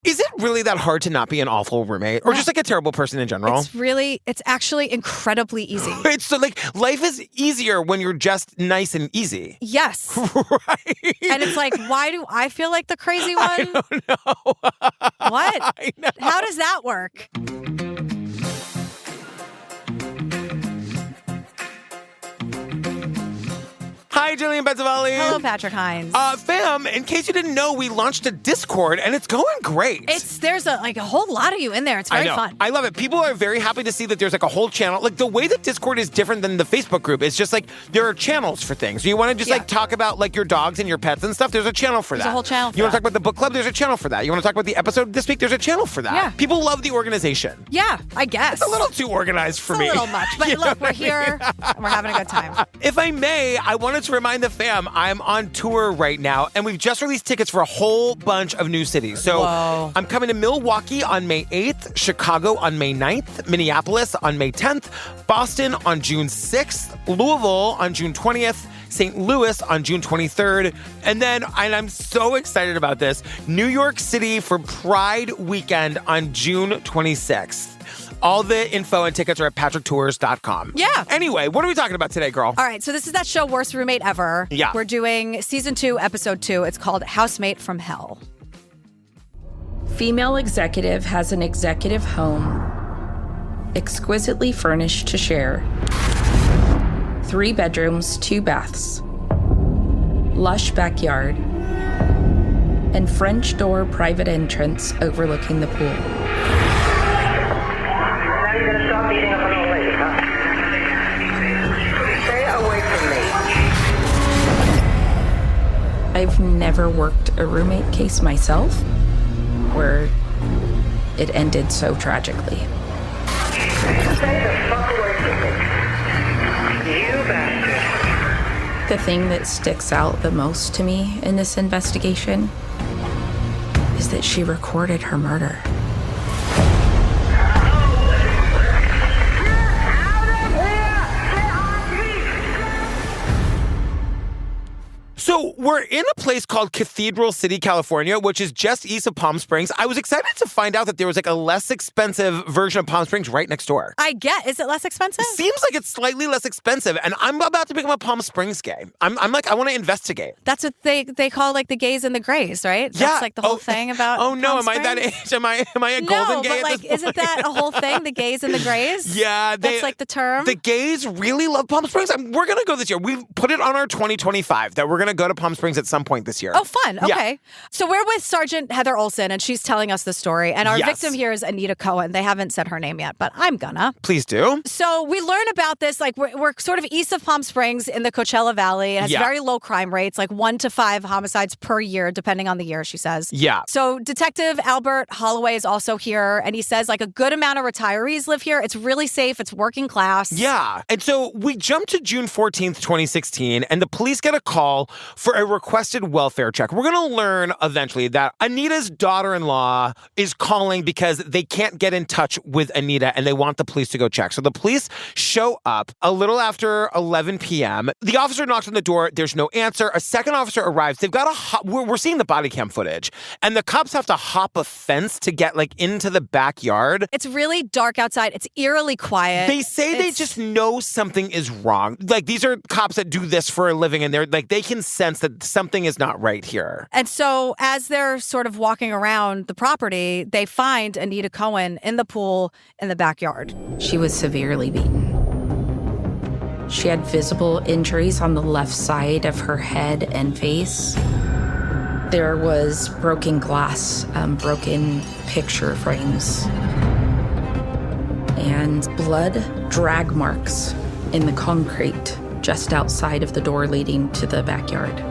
Is it really that hard to not be an awful roommate or just like a terrible person in general? It's actually incredibly easy. It's so like life is easier when you're just nice and easy. Yes. Right. And it's like, why do I feel like the crazy one? I don't know. What? I know. How does that work? Hi, Jillian Benzavalli. Hello, Patrick Hines. Fam, in case you didn't know, we launched a Discord, and it's going great. There's a whole lot of you in there. It's very fun. I love it. People are very happy to see that there's like a whole channel. Like the way that Discord is different than the Facebook group is just like there are channels for things. So you want to just like talk about like your dogs and your pets and stuff. There's a channel for that. There's a whole channel for You want to talk about the book club? There's a channel for that. You want to talk about the episode this week? There's a channel for that. Yeah. People love the organization. Yeah, I guess. It's a little too organized for me. It's a little much. But look, we're here. And we're having a good time. If I may, I wanted to remind the fam, I'm on tour right now, and we've just released tickets for a whole bunch of new cities. So I'm coming to Milwaukee on May 8th, Chicago on May 9th, Minneapolis on May 10th, Boston on June 6th, Louisville on June 20th, St. Louis on June 23rd, and I'm so excited about this, New York City for Pride Weekend on June 26th. All the info and tickets are at patricktours.com. Yeah. Anyway, what are we talking about today, girl? All right, so this is that show, Worst Roommate Ever. Yeah. We're doing season 2, episode 2. It's called Housemate from Hell. Female executive has an executive home, exquisitely furnished to share. 3 bedrooms, 2 baths, lush backyard, and French door private entrance overlooking the pool. You're gonna stop beating up an old lady, huh? Stay away from me. I've never worked a roommate case myself where it ended so tragically. Stay the fuck away from me. You bastard. The thing that sticks out the most to me in this investigation is that she recorded her murder. So we're in a place called Cathedral City, California, which is just east of Palm Springs. I was excited to find out that there was like a less expensive version of Palm Springs right next door. Is it less expensive? Seems like it's slightly less expensive, and I'm about to become a Palm Springs gay. I'm like, I want to investigate. That's what they call like the gays and the grays, right? Yeah. That's like the whole thing about Oh no, Palm am I that Springs? age? Am I a golden gay? No, but like, isn't that a whole thing? The gays and the grays? Yeah, that's like the term. The gays really love Palm Springs. We're gonna go this year. We've put it on our 2025 that we're gonna go to Palm Springs at some point this year. Oh, fun. Okay. Yeah. So we're with Sergeant Heather Olson, and she's telling us the story. And our Yes. victim here is Anita Cowen. They haven't said her name yet, but I'm gonna. Please do. So we learn about this, like we're sort of east of Palm Springs in the Coachella Valley. It has very low crime rates, like 1 to 5 homicides per year, depending on the year, she says. Yeah. So Detective Albert Holloway is also here, and he says like a good amount of retirees live here. It's really safe. It's working class. Yeah. And so we jump to June 14th, 2016, and the police get a call for a requested welfare check. We're going to learn eventually that Anita's daughter-in-law is calling because they can't get in touch with Anita and they want the police to go check. So the police show up a little after 11 p.m. The officer knocks on the door. There's no answer. A second officer arrives. They've got we're seeing the body cam footage, and the cops have to hop a fence to get like into the backyard. It's really dark outside. It's eerily quiet. They say they just know something is wrong. Like, these are cops that do this for a living, and they're like, they can sense that something is not right here. And so as they're sort of walking around the property, they find Anita Cowen in the pool in the backyard. She was severely beaten. She had visible injuries on the left side of her head and face. There was broken glass, broken picture frames, and blood drag marks in the concrete just outside of the door leading to the backyard.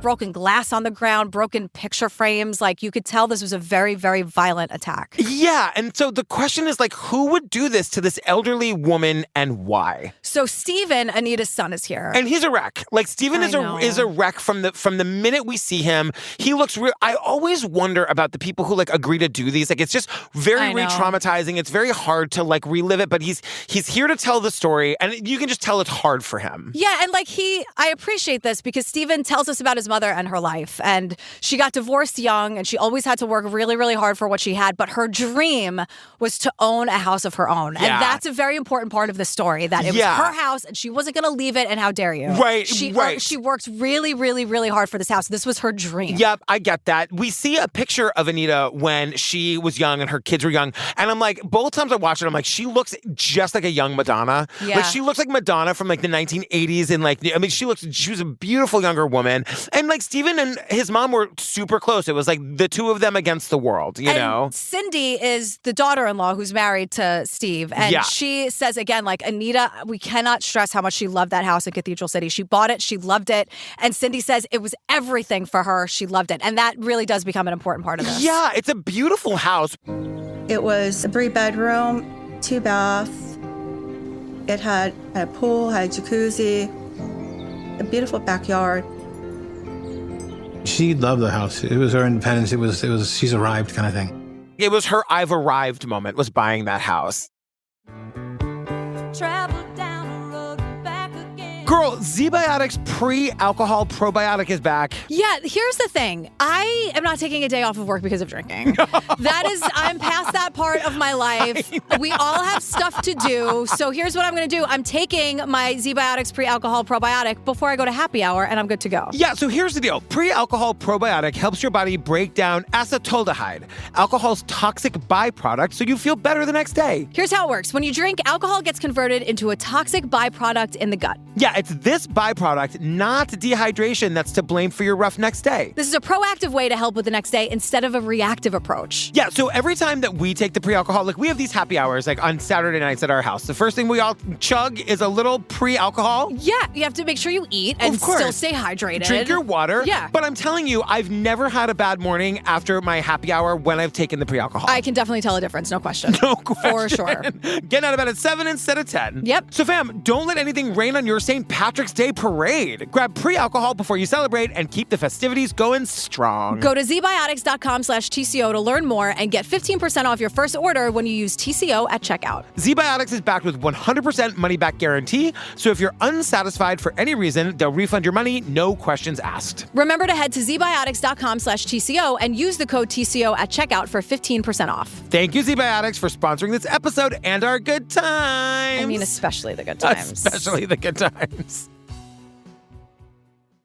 Broken glass on the ground, broken picture frames. Like, you could tell this was a very, very violent attack. Yeah, and so the question is, like, who would do this to this elderly woman and why? So Steven, Anita's son, is here. And he's a wreck. Like, Steven is a wreck from the minute we see him. He looks real. I always wonder about the people who, like, agree to do these. Like, it's just very re-traumatizing. It's very hard to, like, relive it, but he's here to tell the story, and you can just tell it's hard for him. Yeah, and, like, I appreciate this because Steven tells us about his mother and her life. And she got divorced young, and she always had to work really, really hard for what she had. But her dream was to own a house of her own. Yeah. And that's a very important part of the story, that it was her house and she wasn't going to leave it, and how dare you. Right, She worked really, really, really hard for this house. This was her dream. Yep, I get that. We see a picture of Anita when she was young and her kids were young. And I'm like, both times I watched it, I'm like, she looks just like a young Madonna. Yeah. Like, she looks like Madonna from like the 1980s. And like, I mean, she was a beautiful younger woman. And like, Steven and his mom were super close. It was like the two of them against the world, you know? Cindy is the daughter-in-law who's married to Steve. And she says, again, like, Anita, we cannot stress how much she loved that house in Cathedral City. She bought it. She loved it. And Cindy says it was everything for her. She loved it. And that really does become an important part of this. Yeah, it's a beautiful house. It was a 3-bedroom, 2 bath. It had a pool, had a jacuzzi, a beautiful backyard. She loved the house. It was her independence. It was she's arrived kind of thing. It was her I've arrived moment, was buying that house. Girl, Z-Biotics pre-alcohol probiotic is back. Yeah, here's the thing. I am not taking a day off of work because of drinking. I'm past that part of my life. We all have stuff to do. So here's what I'm going to do. I'm taking my Z-Biotics pre-alcohol probiotic before I go to happy hour, and I'm good to go. Yeah, so here's the deal. Pre-alcohol probiotic helps your body break down acetaldehyde, alcohol's toxic byproduct, so you feel better the next day. Here's how it works. When you drink, alcohol gets converted into a toxic byproduct in the gut. Yeah, it's this byproduct, not dehydration, that's to blame for your rough next day. This is a proactive way to help with the next day instead of a reactive approach. Yeah, so every time that we take the pre-alcohol, like we have these happy hours like on Saturday nights at our house. The first thing we all chug is a little pre-alcohol. Yeah, you have to make sure you eat and still stay hydrated. Drink your water. Yeah. But I'm telling you, I've never had a bad morning after my happy hour when I've taken the pre-alcohol. I can definitely tell a difference, no question. No question. For sure. Getting out of bed at 7 instead of 10. Yep. So fam, don't let anything rain on your St. Patrick's Day parade. Grab pre-alcohol before you celebrate and keep the festivities going strong. Go to zbiotics.com/TCO to learn more and get 15% off your first order when you use TCO at checkout. Z-Biotics is backed with 100% money-back guarantee, so if you're unsatisfied for any reason, they'll refund your money, no questions asked. Remember to head to zbiotics.com/TCO and use the code TCO at checkout for 15% off. Thank you, Z-Biotics, for sponsoring this episode and our good times. I mean, especially the good times. Especially the good times.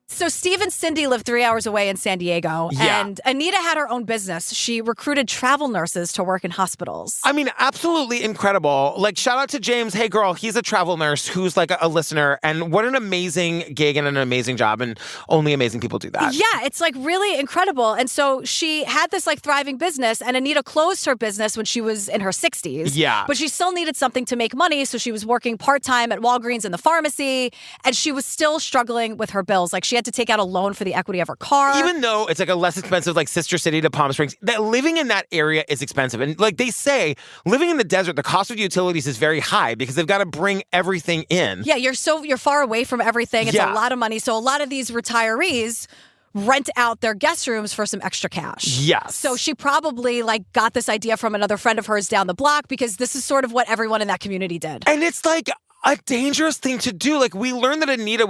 So Steve and Cindy live 3 hours away in San Diego, and Anita had her own business. She recruited travel nurses to work in hospitals. I mean, absolutely incredible. Like, shout out to James. Hey, girl, he's a travel nurse who's like a listener, and what an amazing gig and an amazing job, and only amazing people do that. Yeah, it's like really incredible. And so she had this like thriving business, and Anita closed her business when she was in her 60s. Yeah. But she still needed something to make money, so she was working part-time at Walgreens in the pharmacy, and she was still struggling with her bills. Like, she had to take out a loan for the equity of her car. Even though it's like a less expensive like sister city to Palm Springs, that living in that area is expensive. And like they say, living in the desert, the cost of utilities is very high because they've got to bring everything in. Yeah, you're far away from everything. It's a lot of money. So a lot of these retirees rent out their guest rooms for some extra cash. Yes. So she probably like got this idea from another friend of hers down the block because this is sort of what everyone in that community did. And it's like a dangerous thing to do. Like, we learned that Anita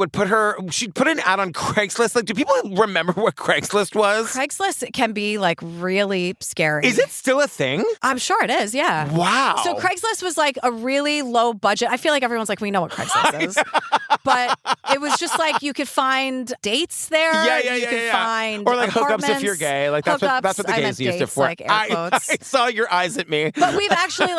she'd put an ad on Craigslist. Like, do people remember what Craigslist was? Craigslist can be like really scary. Is it still a thing? I'm sure it is, yeah. Wow. So Craigslist was like a really low budget. I feel like everyone's like, we know what Craigslist is. But it was just like you could find dates there. Yeah. You could find or like hookups if you're apartments, gay. Like that's what the gays used it for. Like air quotes. I saw your eyes at me. But we've actually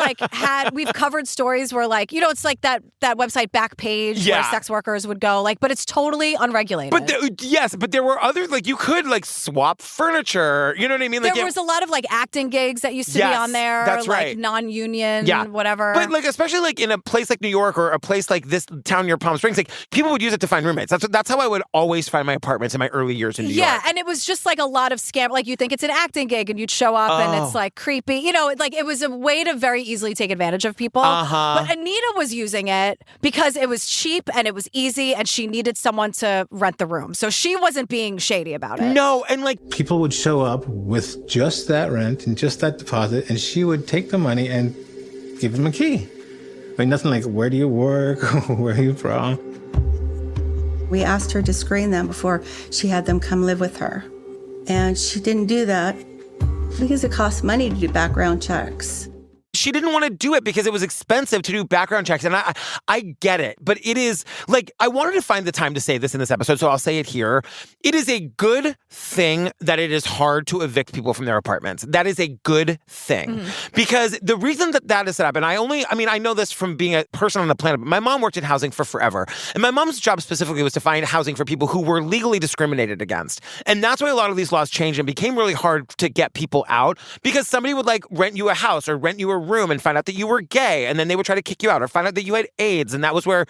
we've covered stories where like, you know, it's like that website Backpage where sex workers would go, like, but it's totally unregulated. But but there were others, like you could like swap furniture. You know what I mean? Like, there was a lot of like acting gigs that used to be on there. That's like right. Non-union, whatever. But like, especially like in a place like New York or a place like this town near Palm Springs, like people would use it to find roommates. That's how I would always find my apartments in my early years in New York. Yeah, and it was just like a lot of scam. Like you think it's an acting gig and you'd show up and it's like creepy. You know, like it was a way to very easily take advantage of people. But Anita was using it because it was cheap and it was easy and she needed someone to rent the room. So she wasn't being shady about it. No, and like people would show up with just that rent and just that deposit, and she would take the money and give them a key. Like nothing like, where do you work? Where are you from? We asked her to screen them before she had them come live with her. And she didn't do that because it costs money to do background checks. She didn't want to do it because it was expensive to do background checks. And I get it. But it is, like, I wanted to find the time to say this in this episode, so I'll say it here. It is a good thing that it is hard to evict people from their apartments. That is a good thing. Because the reason that is set up, and I know this from being a person on the planet, but my mom worked in housing for forever. And my mom's job specifically was to find housing for people who were legally discriminated against. And that's why a lot of these laws changed and became really hard to get people out, because somebody would, like, rent you a house or rent you a room and find out that you were gay, and then they would try to kick you out or find out that you had AIDS, and that was where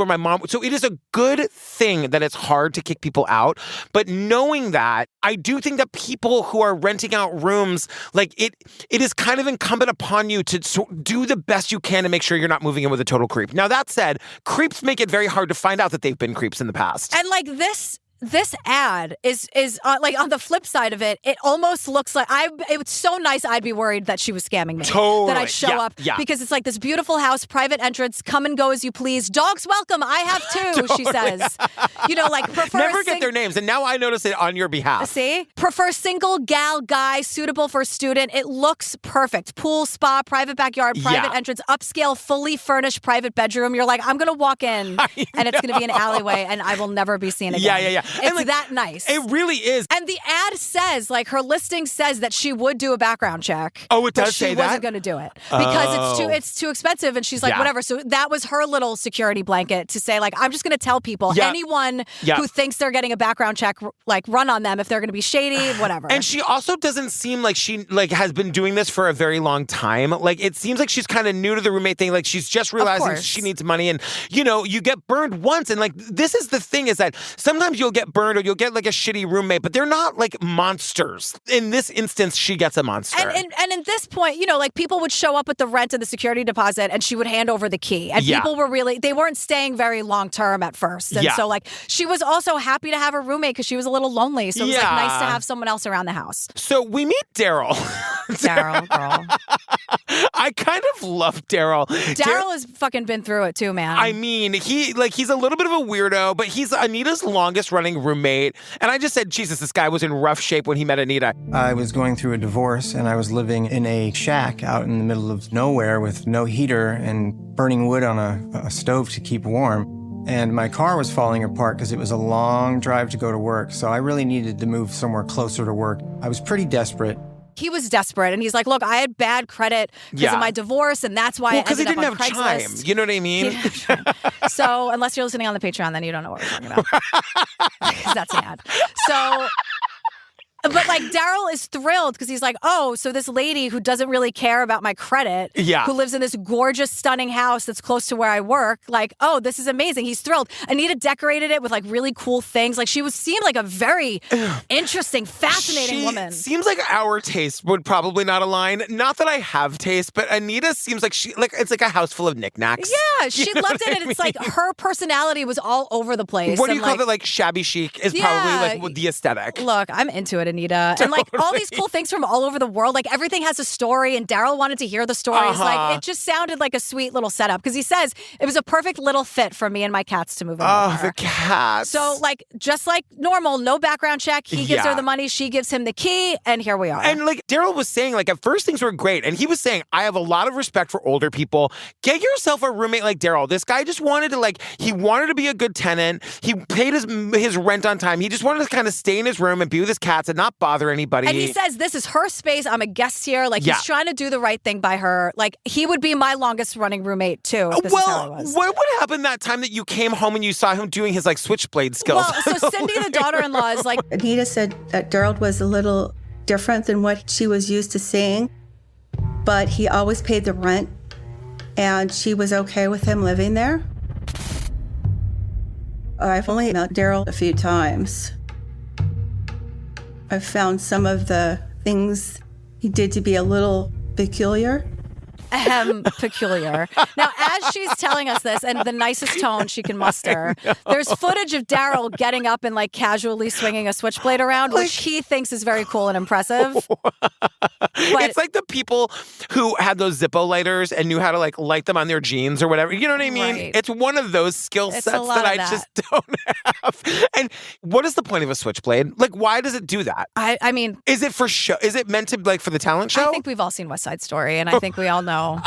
my mom. So it is a good thing that it's hard to kick people out, but knowing that, I do think that people who are renting out rooms, like it is kind of incumbent upon you to do the best you can to make sure you're not moving in with a total creep. Now that said, creeps make it very hard to find out that they've been creeps in the past. And like this ad is like on the flip side of it, it almost looks like it's so nice. I'd be worried that she was scamming me. Totally. That I show up because it's like this beautiful house, private entrance, come and go as you please. Dogs welcome. I have two, she says. Like prefer never get their names, and now I notice it on your behalf. See? Prefer single gal guy, suitable for a student. It looks perfect. Pool, spa, private backyard, private entrance, upscale, fully furnished private bedroom. You're like, I'm gonna walk in and it's gonna be an alleyway and I will never be seen again. Yeah. It's that nice. It really is. And the ad says, like, her listing says that she would do a background check. Oh, it does say that? She wasn't going to do it because it's too expensive. And she's like, whatever. So that was her little security blanket to say, like, I'm just going to tell people, anyone who thinks they're getting a background check, like, run on them if they're going to be shady, whatever. And she also doesn't seem like she, like, has been doing this for a very long time. Like, it seems like she's kind of new to the roommate thing. Like, she's just realizing she needs money. And, you get burned once. And, like, this is the thing, is that sometimes you'll get burned or you'll get, like, a shitty roommate, but they're not, like, monsters. In this instance, she gets a monster. And at this point, like, people would show up with the rent and the security deposit and she would hand over the key. And people were they weren't staying very long term at first. And so, like, she was also happy to have a roommate because she was a little lonely. So it was, like, nice to have someone else around the house. So we meet Daryl. Daryl, girl. I kind of love Daryl. Daryl has fucking been through it too, man. I mean, he's a little bit of a weirdo, but he's Anita's longest running roommate. And I just said, Jesus, this guy was in rough shape when he met Anita. I was going through a divorce and I was living in a shack out in the middle of nowhere with no heater and burning wood on a stove to keep warm. And my car was falling apart because it was a long drive to go to work. So I really needed to move somewhere closer to work. I was pretty desperate. He was desperate, and he's like, look, I had bad credit because of my divorce, and that's why I ended up on Craigslist. Because he didn't have Chime. You know what I mean? So unless you're listening on the Patreon, then you don't know what we're talking about. Because that's an ad. So... But, like, Daryl is thrilled because he's like, oh, so this lady who doesn't really care about my credit, who lives in this gorgeous, stunning house that's close to where I work, like, oh, this is amazing. He's thrilled. Anita decorated it with, like, really cool things. Like, she seemed like a very interesting, fascinating woman. Seems like our taste would probably not align. Not that I have taste, but Anita seems like it's like a house full of knickknacks. Yeah, she loved it. And it's like her personality was all over the place. What do you call it? Like, shabby chic is probably, like, the aesthetic. Look, I'm into it, Anita. And, like, all these cool things from all over the world. Like, everything has a story, and Daryl wanted to hear the stories. Like, it just sounded like a sweet little setup. Because he says it was a perfect little fit for me and my cats to move in. Oh, the cats. So, like, just like normal, no background check. He gives her the money. She gives him the key. And here we are. And, like, Daryl was saying, like, at first things were great. And he was saying, I have a lot of respect for older people. Get yourself a roommate like Daryl. This guy just wanted to, like, he wanted to be a good tenant. He paid his rent on time. He just wanted to kind of stay in his room and be with his cats and not bother anybody. And he says, this is her space. I'm a guest here. Like, he's trying to do the right thing by her. Like, he would be my longest running roommate, too. If this is how it was. What happened that time that you came home and you saw him doing his, like, switchblade skills? Well, so Cindy, the daughter-in-law, is like... Anita said that Daryl was a little different than what she was used to seeing, but he always paid the rent, and she was okay with him living there. I've only met Daryl a few times. I've found some of the things he did to be a little peculiar. peculiar. Now, as she's telling us this, and the nicest tone she can muster, there's footage of Daryl getting up and like casually swinging a switchblade around, which he thinks is very cool and impressive. It's like the people who had those Zippo lighters and knew how to like light them on their jeans or whatever. You know what I mean? Right. It's one of those skill sets that I just don't have. And what is the point of a switchblade? Like, why does it do that? I mean, is it for show? Is it meant to like for the talent show? I think we've all seen West Side Story, and I think we all know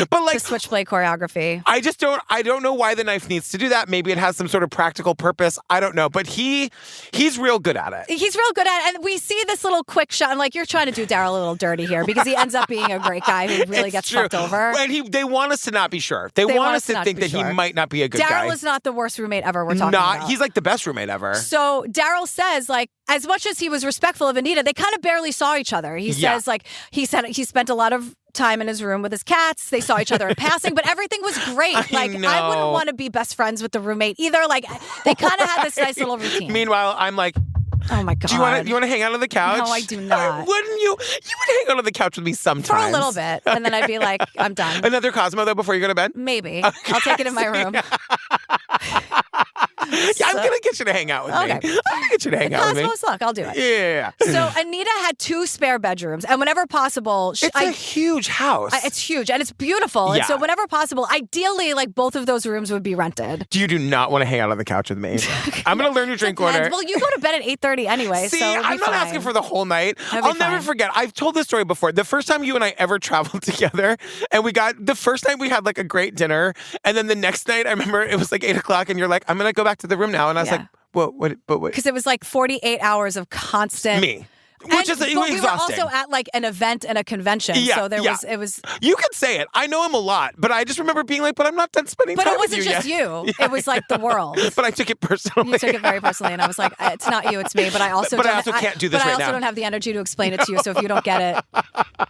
but like the switchblade choreography. I don't know why the knife needs to do that. Maybe it has some sort of practical purpose. I don't know. But he's real good at it. He's real good at it. And we see this little quick shot. I'm like, you're trying to do Daryl a little dirty here because he ends up being a great guy who really gets fucked over. And they want us to not be sure. They want us to think that he might not be a good guy. Daryl is not the worst roommate ever we're talking about. He's like the best roommate ever. So Daryl says, like, as much as he was respectful of Anita, they kind of barely saw each other. He says, like, he spent a lot of time in his room with his cats. They saw each other in passing, but everything was great. I wouldn't want to be best friends with the roommate either. Like, they kind of had this nice little routine. Meanwhile, I'm like, oh my God. Do you want to hang out on the couch? No, I do not. Wouldn't you? You would hang out on the couch with me sometimes. For a little bit. And then I'd be like, I'm done. Another Cosmo, though, before you go to bed? Maybe. Okay. I'll take it in my room. I'm going to get you to hang out with me. I'm going to get you to hang out with me. Cosmos, look, I'll do it. Yeah. So Anita had 2 spare bedrooms, and whenever possible... It's a huge house. It's huge, and it's beautiful. Yeah. And so whenever possible, ideally, like, both of those rooms would be rented. You do not want to hang out on the couch with me. I'm going to learn your drink order. Well, you go to bed at 8:30 anyway, See, so I'm not asking for the whole night. I'll never forget. I've told this story before. The first time you and I ever traveled together, and the first night we had like a great dinner, and then the next night, I remember it was like 8 o'clock, and you're like, I'm going to go back to the room now. And I was like, what? Because it was like 48 hours of constant... Me. Which is exhausting. We were also at like an event and a convention, so it was. You can say it. I know him a lot, but I just remember being like, "But I'm not done spending time with you yet." But it wasn't just you. It was like the world. But I took it personally. You took it very personally, and I was like, "It's not you, it's me." But I also, can't do this right now. But I also don't have the energy to explain it to you. So if you don't get it,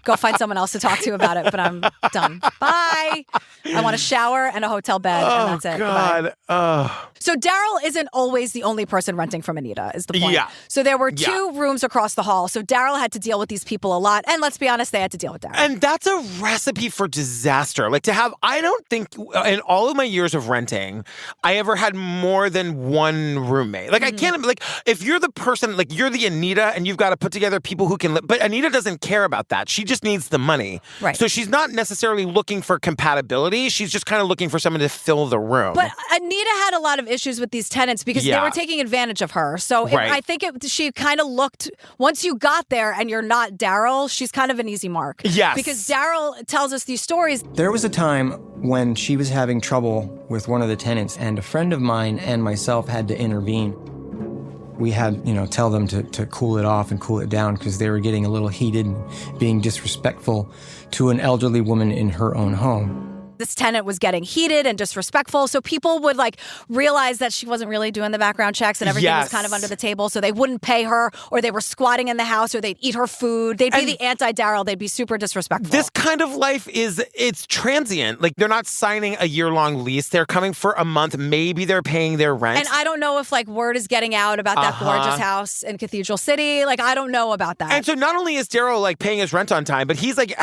go find someone else to talk to about it. But I'm done. Bye. I want a shower and a hotel bed, and that's it. God. So Daryl isn't always the only person renting from Anita, is the point. Yeah. So there were 2 rooms across the hall. So Daryl had to deal with these people a lot. And let's be honest, they had to deal with Daryl. And that's a recipe for disaster. Like I don't think in all of my years of renting, I ever had more than one roommate. Like I can't, like if you're the person, like you're the Anita and you've got to put together people who can live. But Anita doesn't care about that. She just needs the money. Right. So she's not necessarily looking for compatibility. She's just kind of looking for someone to fill the room. But Anita had a lot of issues with these tenants because they were taking advantage of her. So I think she kind of looked, once you got there and you're not Daryl, she's kind of an easy mark. Yes. Because Daryl tells us these stories. There was a time when she was having trouble with one of the tenants, and a friend of mine and myself had to intervene. We had, tell them to cool it off and cool it down because they were getting a little heated and being disrespectful to an elderly woman in her own home. This tenant was getting heated and disrespectful, so people would like realize that she wasn't really doing the background checks and everything was kind of under the table, so they wouldn't pay her, or they were squatting in the house, or they'd eat her food. They'd be the anti-Daryl. They'd be super disrespectful. This kind of life it's transient. Like they're not signing a year-long lease. They're coming for a month. Maybe they're paying their rent. And I don't know if like word is getting out about that gorgeous house in Cathedral City. Like I don't know about that. And so not only is Daryl like paying his rent on time, but he's like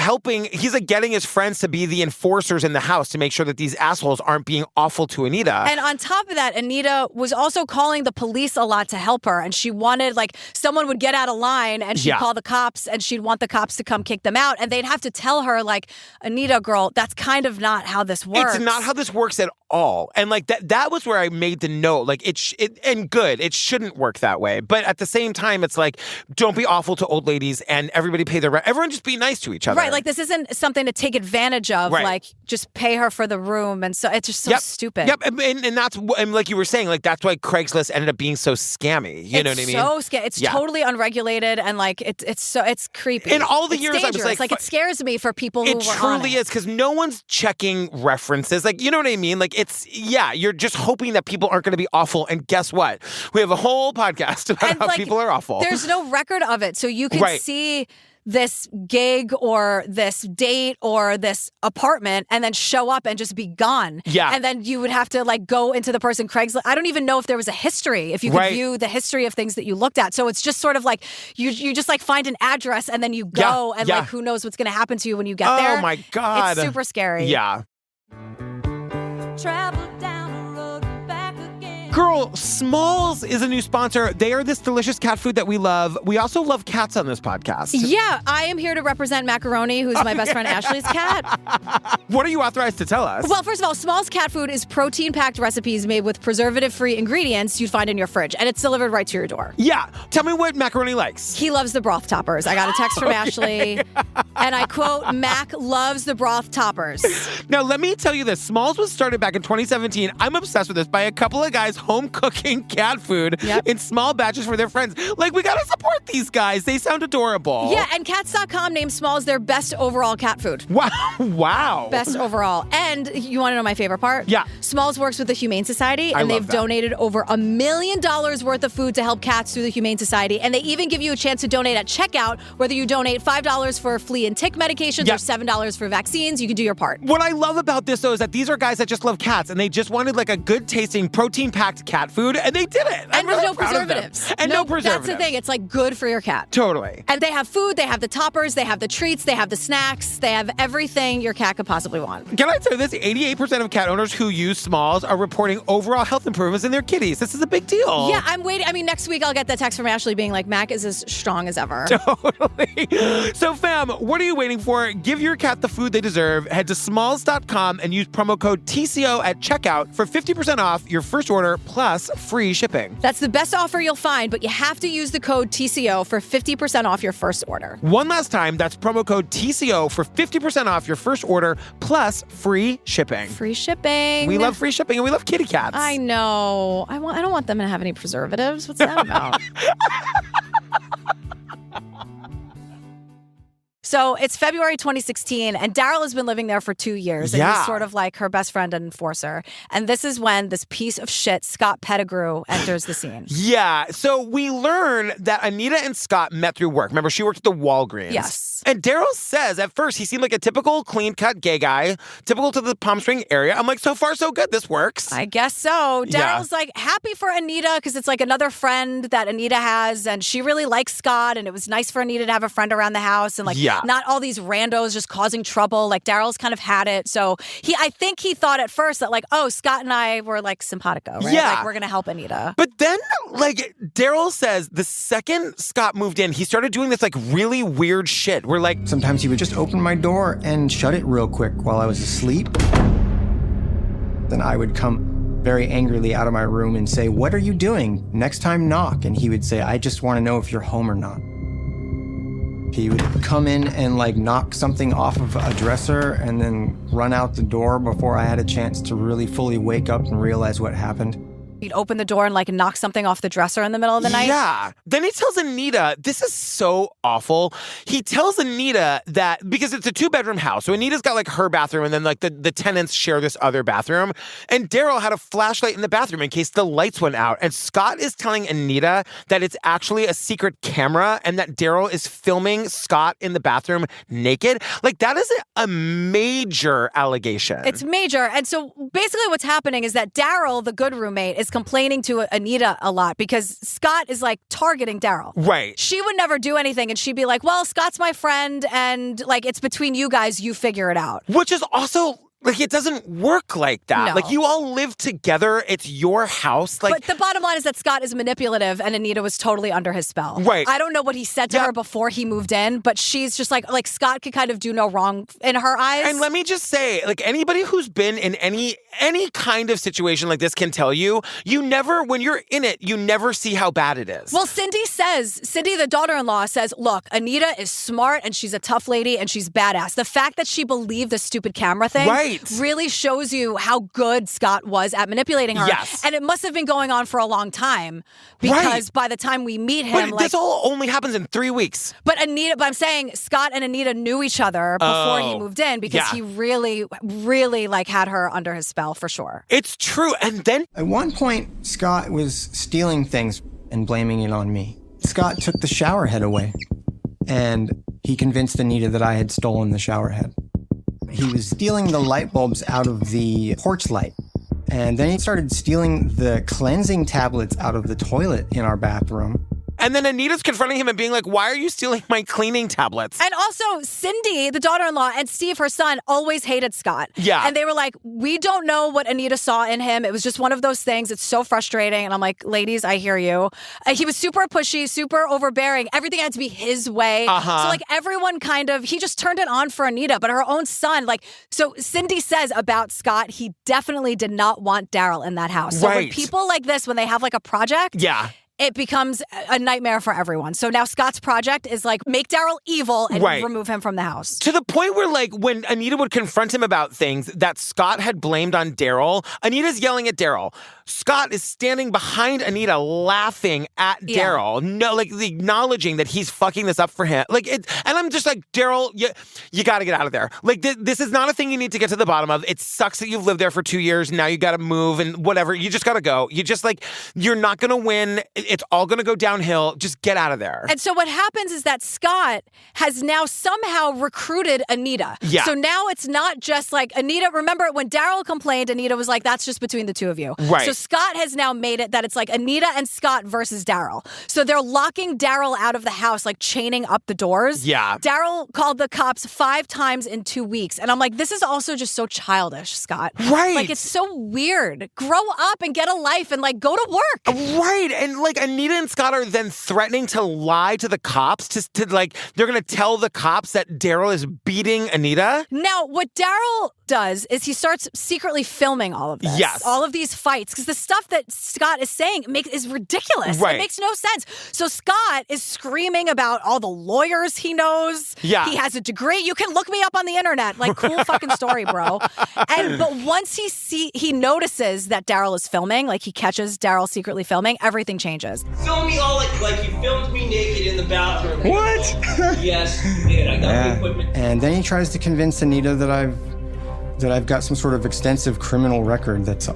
getting his friends to be the enforcers in the house to make sure that these assholes aren't being awful to Anita. And on top of that, Anita was also calling the police a lot to help her. And she wanted, like, someone would get out of line and she'd call the cops and she'd want the cops to come kick them out. And they'd have to tell her, like, Anita, girl, that's kind of not how this works. It's not how this works at all. And like that was where I made the note. Like it shouldn't work that way. But at the same time, it's like, don't be awful to old ladies and everybody pay their rent. Everyone just be nice to each other. Right. Like this isn't something to take advantage of. Right. Like just pay her for the room. And so it's just so stupid. Yep. And that's, and like you were saying, like that's why Craigslist ended up being so scammy. You know what I mean? It's totally unregulated and like it's creepy. In all the years dangerous. I was like it scares me for people who were on it. It truly is because no one's checking references. Like, you know what I mean? Like you're just hoping that people aren't going to be awful. And guess what? We have a whole podcast about how people are awful. There's no record of it. So you can see this gig or this date or this apartment and then show up and just be gone. Yeah. And then you would have to like go into the person Craigslist. I don't even know if there was a history, if you could view the history of things that you looked at. So it's just sort of like you just like find an address and then you go and like who knows what's going to happen to you when you get there. Oh my God. It's super scary. Yeah. Travel down the road back again. Girl, Smalls is a new sponsor. They are this delicious cat food that we love. We also love cats on this podcast. Yeah, I am here to represent Macaroni, who's my best friend Ashley's cat. What are you authorized to tell us? Well, first of all, Smalls cat food is protein-packed recipes made with preservative-free ingredients you'd find in your fridge, and it's delivered right to your door. Yeah. Tell me what Macaroni likes. He loves the broth toppers. I got a text from Ashley, and I quote, Mac loves the broth toppers. Now, let me tell you this. Smalls was started back in 2017. I'm obsessed with this by a couple of guys home cooking cat food in small batches for their friends. Like, we got to support these guys. They sound adorable. Yeah, and Cats.com named Smalls their best overall cat food. Wow. Best overall. And you want to know my favorite part? Yeah. Smalls works with the Humane Society, and they've donated over $1 million worth of food to help cats through the Humane Society. And they even give you a chance to donate at checkout, whether you donate $5 for flea and tick medications or $7 for vaccines. You can do your part. What I love about this, though, is that these are guys that just love cats, and they just wanted like a good-tasting, protein-packed cat food, and they did it. And with no preservatives. And no preservatives. That's the thing. It's like good for your cat. Totally. And they have food, they have the toppers, they have the treats, they have the snacks, they have everything your cat could possibly want. Can I tell you this? 88% of cat owners who use Smalls are reporting overall health improvements in their kitties. This is a big deal. Yeah, I'm waiting. I mean, next week I'll get that text from Ashley being like, Mac is as strong as ever. Totally. So, fam, what are you waiting for? Give your cat the food they deserve. Head to smalls.com and use promo code TCO at checkout for 50% off your first order plus free shipping. That's the best offer you'll find, but you have to use the code TCO for 50% off your first order. One last time, that's promo code TCO for 50% off your first order plus free shipping. Free shipping. We love free shipping and we love kitty cats. I know. I don't want them to have any preservatives. What's that about? So it's February 2016, and Daryl has been living there for 2 years. And he's sort of like her best friend and enforcer. And this is when this piece of shit, Scott Pettigrew, enters the scene. Yeah. So we learn that Anita and Scott met through work. Remember, she worked at the Walgreens. Yes. And Daryl says at first he seemed like a typical clean-cut gay guy, typical to the Palm Spring area. I'm like, so far, so good. This works. I guess so. Daryl's like happy for Anita because it's like another friend that Anita has. And she really likes Scott. And it was nice for Anita to have a friend around the house. And like, not all these randos just causing trouble. Like Daryl's kind of had it. So I think he thought at first that like, oh, Scott and I were like simpatico, right? Yeah. Like we're going to help Anita. But then like Daryl says the second Scott moved in, he started doing this like really weird shit. We're like, sometimes he would just open my door and shut it real quick while I was asleep. Then I would come very angrily out of my room and say, "What are you doing? Next time knock." And he would say, "I just want to know if you're home or not." He would come in and like knock something off of a dresser and then run out the door before I had a chance to really fully wake up and realize what happened. He'd open the door and like knock something off the dresser in the middle of the night. Yeah. Then he tells Anita, this is so awful. He tells Anita that, because it's a 2-bedroom house, so Anita's got like her bathroom and then like the tenants share this other bathroom. And Daryl had a flashlight in the bathroom in case the lights went out. And Scott is telling Anita that it's actually a secret camera and that Daryl is filming Scott in the bathroom naked. Like that is a major allegation. It's major. And so basically what's happening is that Daryl, the good roommate, is complaining to Anita a lot because Scott is like targeting Daryl. Right. She would never do anything and she'd be like, well, Scott's my friend and like it's between you guys, you figure it out. Which is also like, it doesn't work like that. No. Like, you all live together. It's your house. Like, but the bottom line is that Scott is manipulative and Anita was totally under his spell. Right. I don't know what he said to her before he moved in, but she's just like Scott could kind of do no wrong in her eyes. And let me just say, like, anybody who's been in any kind of situation like this can tell you, when you're in it, you never see how bad it is. Well, Cindy, the daughter-in-law says, look, Anita is smart and she's a tough lady and she's badass. The fact that she believed the stupid camera thing really shows you how good Scott was at manipulating her. Yes. And it must have been going on for a long time because by the time we meet him, this all only happens in 3 weeks. But I'm saying Scott and Anita knew each other before he moved in because he really, really like had her under his spell for sure. It's true. And then at one point, Scott was stealing things and blaming it on me. Scott took the shower head away and He convinced Anita that I had stolen the shower head. He was stealing the light bulbs out of the porch light. And then he started stealing the cleansing tablets out of the toilet in our bathroom. And then Anita's confronting him and being like, why are you stealing my cleaning tablets? And also, Cindy, the daughter-in-law, and Steve, her son, always hated Scott. Yeah. And they were like, we don't know what Anita saw in him. It was just one of those things. It's so frustrating. And I'm like, ladies, I hear you. He was super pushy, super overbearing. Everything had to be his way. Uh-huh. So, like, everyone he just turned it on for Anita. But her own son, so Cindy says about Scott, he definitely did not want Daryl in that house. So when Right. people like this, when they have, like, a project... Yeah. It becomes a nightmare for everyone. So now Scott's project is like, make Daryl evil and Right. remove him from the house. To the point where, like, when Anita would confront him about things that Scott had blamed on Daryl, Anita's yelling at Daryl. Scott is standing behind Anita laughing at Daryl. No, like, acknowledging that he's fucking this up for him. And I'm just like, Daryl, you got to get out of there. Like, this is not a thing you need to get to the bottom of. It sucks that you've lived there for 2 years. Now you got to move and whatever. You just got to go. You're not going to win. It's all going to go downhill. Just get out of there. And so what happens is that Scott has now somehow recruited Anita. Yeah. So now it's not just like Anita. Remember when Daryl complained, Anita was like, that's just between the two of you. Right. So Scott has now made it that it's like Anita and Scott versus Daryl. So they're locking Daryl out of the house, like chaining up the doors. Yeah. Daryl called the cops 5 times in 2 weeks. And I'm like, this is also just so childish, Scott. Right. Like, it's so weird. Grow up and get a life and like go to work. Right. And like Anita and Scott are then threatening to lie to the cops to like, they're going to tell the cops that Daryl is beating Anita. Now, what Daryl does is he starts secretly filming all of this. Yes. All of these fights. Because the stuff that Scott is saying is ridiculous. Right. It makes no sense. So Scott is screaming about all the lawyers he knows. Yeah. He has a degree. You can look me up on the internet. Like, cool fucking story, bro. But once he notices that Daryl is filming, like he catches Daryl secretly filming, everything changes. Film me all like you filmed me naked in the bathroom. What? Yes, you did. I got the equipment. And then he tries to convince Anita that I've got some sort of extensive criminal record that's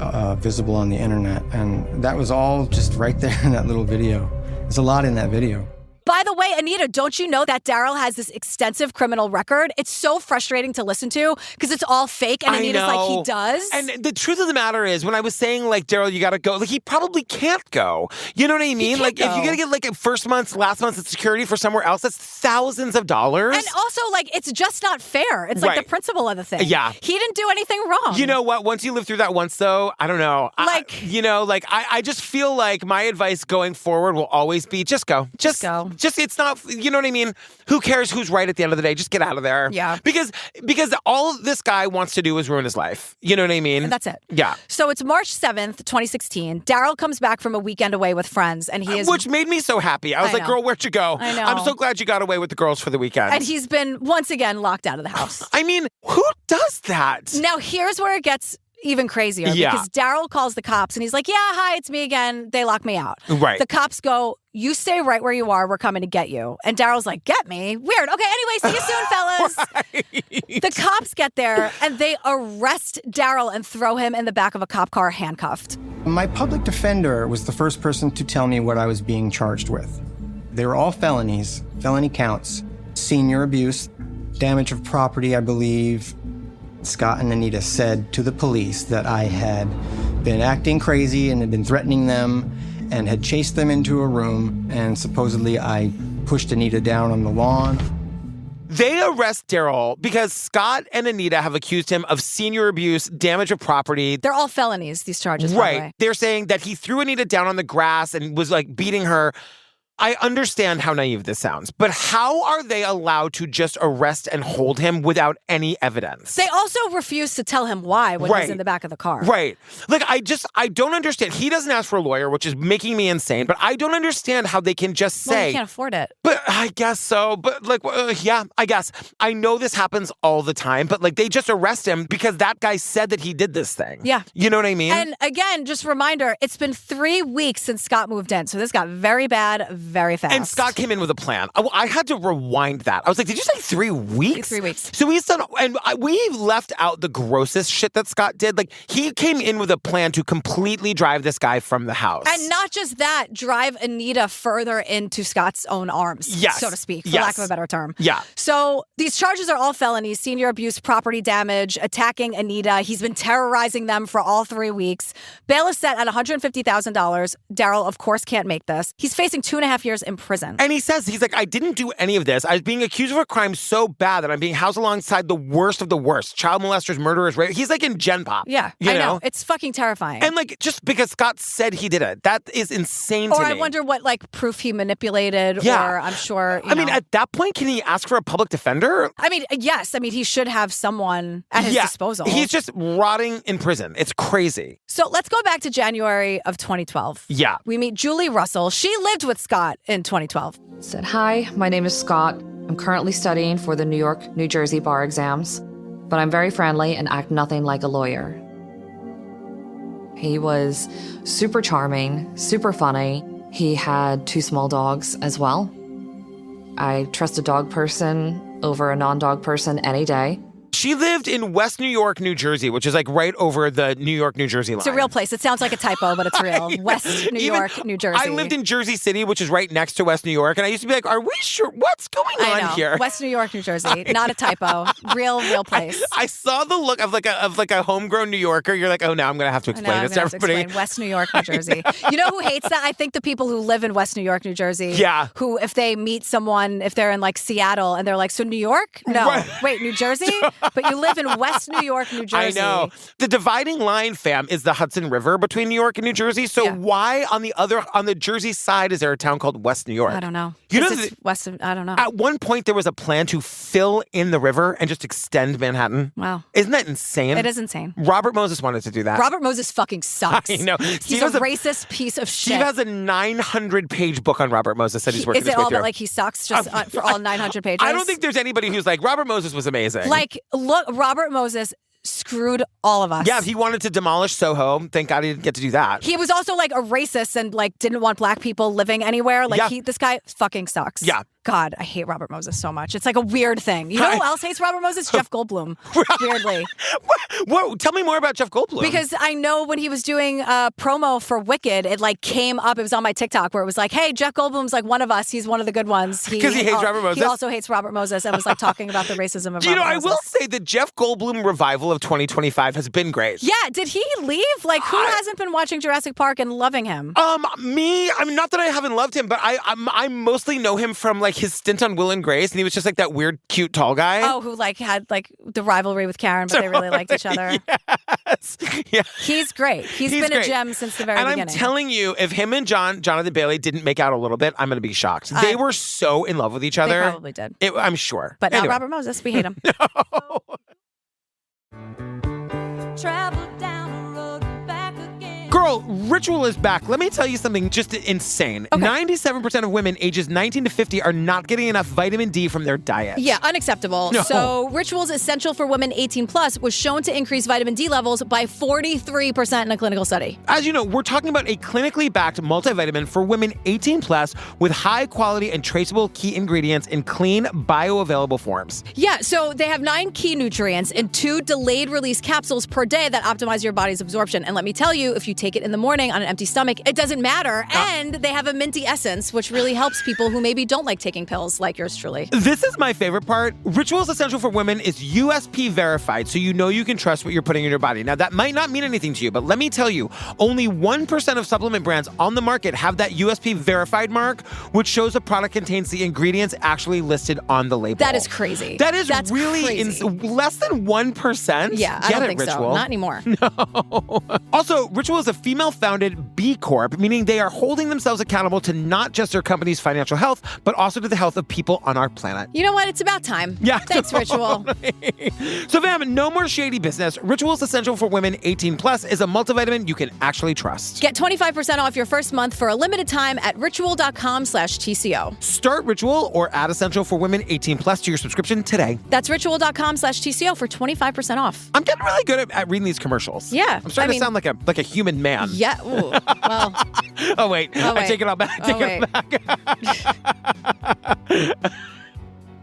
visible on the internet. And that was all just right there in that little video. There's a lot in that video. By the way, Anita, don't you know that Daryl has this extensive criminal record? It's so frustrating to listen to because it's all fake, and Anita's like, he does. And the truth of the matter is, when I was saying, like, Daryl, you got to go, like, he probably can't go. You know what I mean? Like, if you're going to get, like, a first month's, last month's security for somewhere else, that's thousands of dollars. And also, like, it's just not fair. It's like the principle of the thing. Yeah. He didn't do anything wrong. You know what? Once you live through that once, though, I don't know. I just feel like my advice going forward will always be just go. Just go. Just, it's not, you know what I mean? Who cares who's right at the end of the day? Just get out of there. Yeah. Because all this guy wants to do is ruin his life. You know what I mean? And that's it. Yeah. So it's March 7th, 2016. Daryl comes back from a weekend away with friends, and he is... Which made me so happy. I was like, girl, where'd you go? I know. I'm so glad you got away with the girls for the weekend. And he's been, once again, locked out of the house. I mean, who does that? Now, here's where it gets even crazier. Yeah. Because Daryl calls the cops, and he's like, yeah, hi, it's me again. They locked me out. Right. The cops go, you stay right where you are. We're coming to get you. And Daryl's like, get me? Weird. Okay, anyway, see you soon, fellas. Right. The cops get there, and they arrest Daryl and throw him in the back of a cop car handcuffed. My public defender was the first person to tell me what I was being charged with. They were all felonies, felony counts, senior abuse, damage of property, I believe. Scott and Anita said to the police that I had been acting crazy and had been threatening them and had chased them into a room, and supposedly I pushed Anita down on the lawn. They arrest Daryl because Scott and Anita have accused him of senior abuse, damage of property. They're all felonies, these charges, by the way. Right. They're saying that he threw Anita down on the grass and was like beating her. I understand how naive this sounds, but how are they allowed to just arrest and hold him without any evidence? They also refuse to tell him why when he's in the back of the car. Right. Like, I don't understand. He doesn't ask for a lawyer, which is making me insane, but I don't understand how they can just say. Well, he can't afford it. But I guess so. But like, yeah, I guess. I know this happens all the time, but like they just arrest him because that guy said that he did this thing. Yeah. You know what I mean? And again, just a reminder, it's been 3 weeks since Scott moved in. So this got very bad very fast. And Scott came in with a plan. I had to rewind that. I was like, did you say 3 weeks? 3 weeks. So he's done, and we've left out the grossest shit that Scott did. Like, he came in with a plan to completely drive this guy from the house. And not just that, drive Anita further into Scott's own arms, so to speak, for lack of a better term. Yeah. So these charges are all felonies: senior abuse, property damage, attacking Anita. He's been terrorizing them for all 3 weeks. Bail is set at $150,000. Daryl, of course, can't make this. He's facing 2.5 years in prison. And he says, he's like, I didn't do any of this. I was being accused of a crime so bad that I'm being housed alongside the worst of the worst. Child molesters, murderers, rape. He's like in Gen Pop. Yeah, I know. It's fucking terrifying. And like, just because Scott said he did it, that is insane to me. Or I wonder what like proof he manipulated, or I'm sure, I mean, at that point, can he ask for a public defender? I mean, yes. I mean, he should have someone at his disposal. He's just rotting in prison. It's crazy. So let's go back to January of 2012. Yeah. We meet Julie Russell. She lived with Scott in 2012. Said, hi, my name is Scott. I'm currently studying for the New York, New Jersey bar exams, but I'm very friendly and act nothing like a lawyer. He was super charming, super funny. He had 2 small dogs as well. I trust a dog person over a non-dog person any day. She lived in West New York, New Jersey, which is like right over the New York, New Jersey line. It's a real place. It sounds like a typo, but it's real. West New York, New Jersey. I lived in Jersey City, which is right next to West New York, and I used to be like, are we sure? What's going on here? West New York, New Jersey. Not a typo. Real place. I saw the look of like a homegrown New Yorker. You're like, oh, now I'm going to have to explain this to everybody. West New York, New Jersey. You know who hates that? I think the people who live in West New York, New Jersey. Yeah. Who, if they meet someone, if they're in like Seattle, and they're like, so New York? No. Right. Wait, New Jersey? But you live in West New York, New Jersey. I know. The dividing line, fam, is the Hudson River between New York and New Jersey. So why on the Jersey side is there a town called West New York? I don't know. You know, West of, I don't know. At one point, there was a plan to fill in the river and just extend Manhattan. Wow. Isn't that insane? It is insane. Robert Moses wanted to do that. Robert Moses fucking sucks. I know. He's a racist piece of shit. Steve has a 900-page book on Robert Moses that he's working his way through. Is it all about like he sucks just for all 900 pages? I don't think there's anybody who's like, Robert Moses was amazing. Like, look, Robert Moses screwed all of us. Yeah, he wanted to demolish Soho. Thank God he didn't get to do that. He was also like a racist and like didn't want black people living anywhere. Like this guy fucking sucks. Yeah. God, I hate Robert Moses so much. It's like a weird thing. You know who else hates Robert Moses? Jeff Goldblum. Weirdly. Whoa, tell me more about Jeff Goldblum. Because I know when he was doing a promo for Wicked, it like came up. It was on my TikTok where it was like, hey, Jeff Goldblum's like one of us. He's one of the good ones. Because he hates Robert Moses? He also hates Robert Moses and was like talking about the racism of Robert Moses. I will say the Jeff Goldblum revival of 2025 has been great. Yeah, did he leave? Like, who hasn't been watching Jurassic Park and loving him? Me. I mean, not that I haven't loved him, but I mostly know him from like his stint on Will and Grace, and he was just like that weird, cute, tall guy. Oh, who like had like the rivalry with Karen, but they really liked each other. Yes. Yeah. He's great. He's been great. A gem since the very beginning. And I'm telling you, if him and Jonathan Bailey didn't make out a little bit, I'm going to be shocked. They were so in love with each other. They probably did. I'm sure. But not Robert Moses. We hate him. Travel down the road and back again. Girl, Ritual is back. Let me tell you something just insane. Okay. 97% of women ages 19 to 50 are not getting enough vitamin D from their diet. Yeah, unacceptable. No. So Ritual's Essential for Women 18 Plus was shown to increase vitamin D levels by 43% in a clinical study. As you know, we're talking about a clinically backed multivitamin for women 18 plus with high quality and traceable key ingredients in clean, bioavailable forms. Yeah, so they have 9 key nutrients and 2 delayed release capsules per day that optimize your body's absorption. And let me tell you, if you take it in the morning on an empty stomach, it doesn't matter. And they have a minty essence, which really helps people who maybe don't like taking pills like yours truly. This is my favorite part. Ritual's Essential for Women is USP verified, so you know you can trust what you're putting in your body. Now, that might not mean anything to you, but let me tell you, only 1% of supplement brands on the market have that USP verified mark, which shows a product contains the ingredients actually listed on the label. That is crazy. That's really crazy. Less than 1%? Yeah, I don't think Ritual. so. Not anymore. No. Also, Ritual is a female-founded B Corp, meaning they are holding themselves accountable to not just their company's financial health, but also to the health of people on our planet. You know what? It's about time. Yeah. Thanks, Ritual. So, fam, no more shady business. Ritual's Essential for Women 18 Plus is a multivitamin you can actually trust. Get 25% off your first month for a limited time at ritual.com/TCO. Start Ritual or add Essential for Women 18 Plus to your subscription today. That's ritual.com/TCO for 25% off. I'm getting really good at reading these commercials. Yeah. I'm starting to sound like a human man man. Yeah. Ooh. Well. Oh, wait. I take it all back.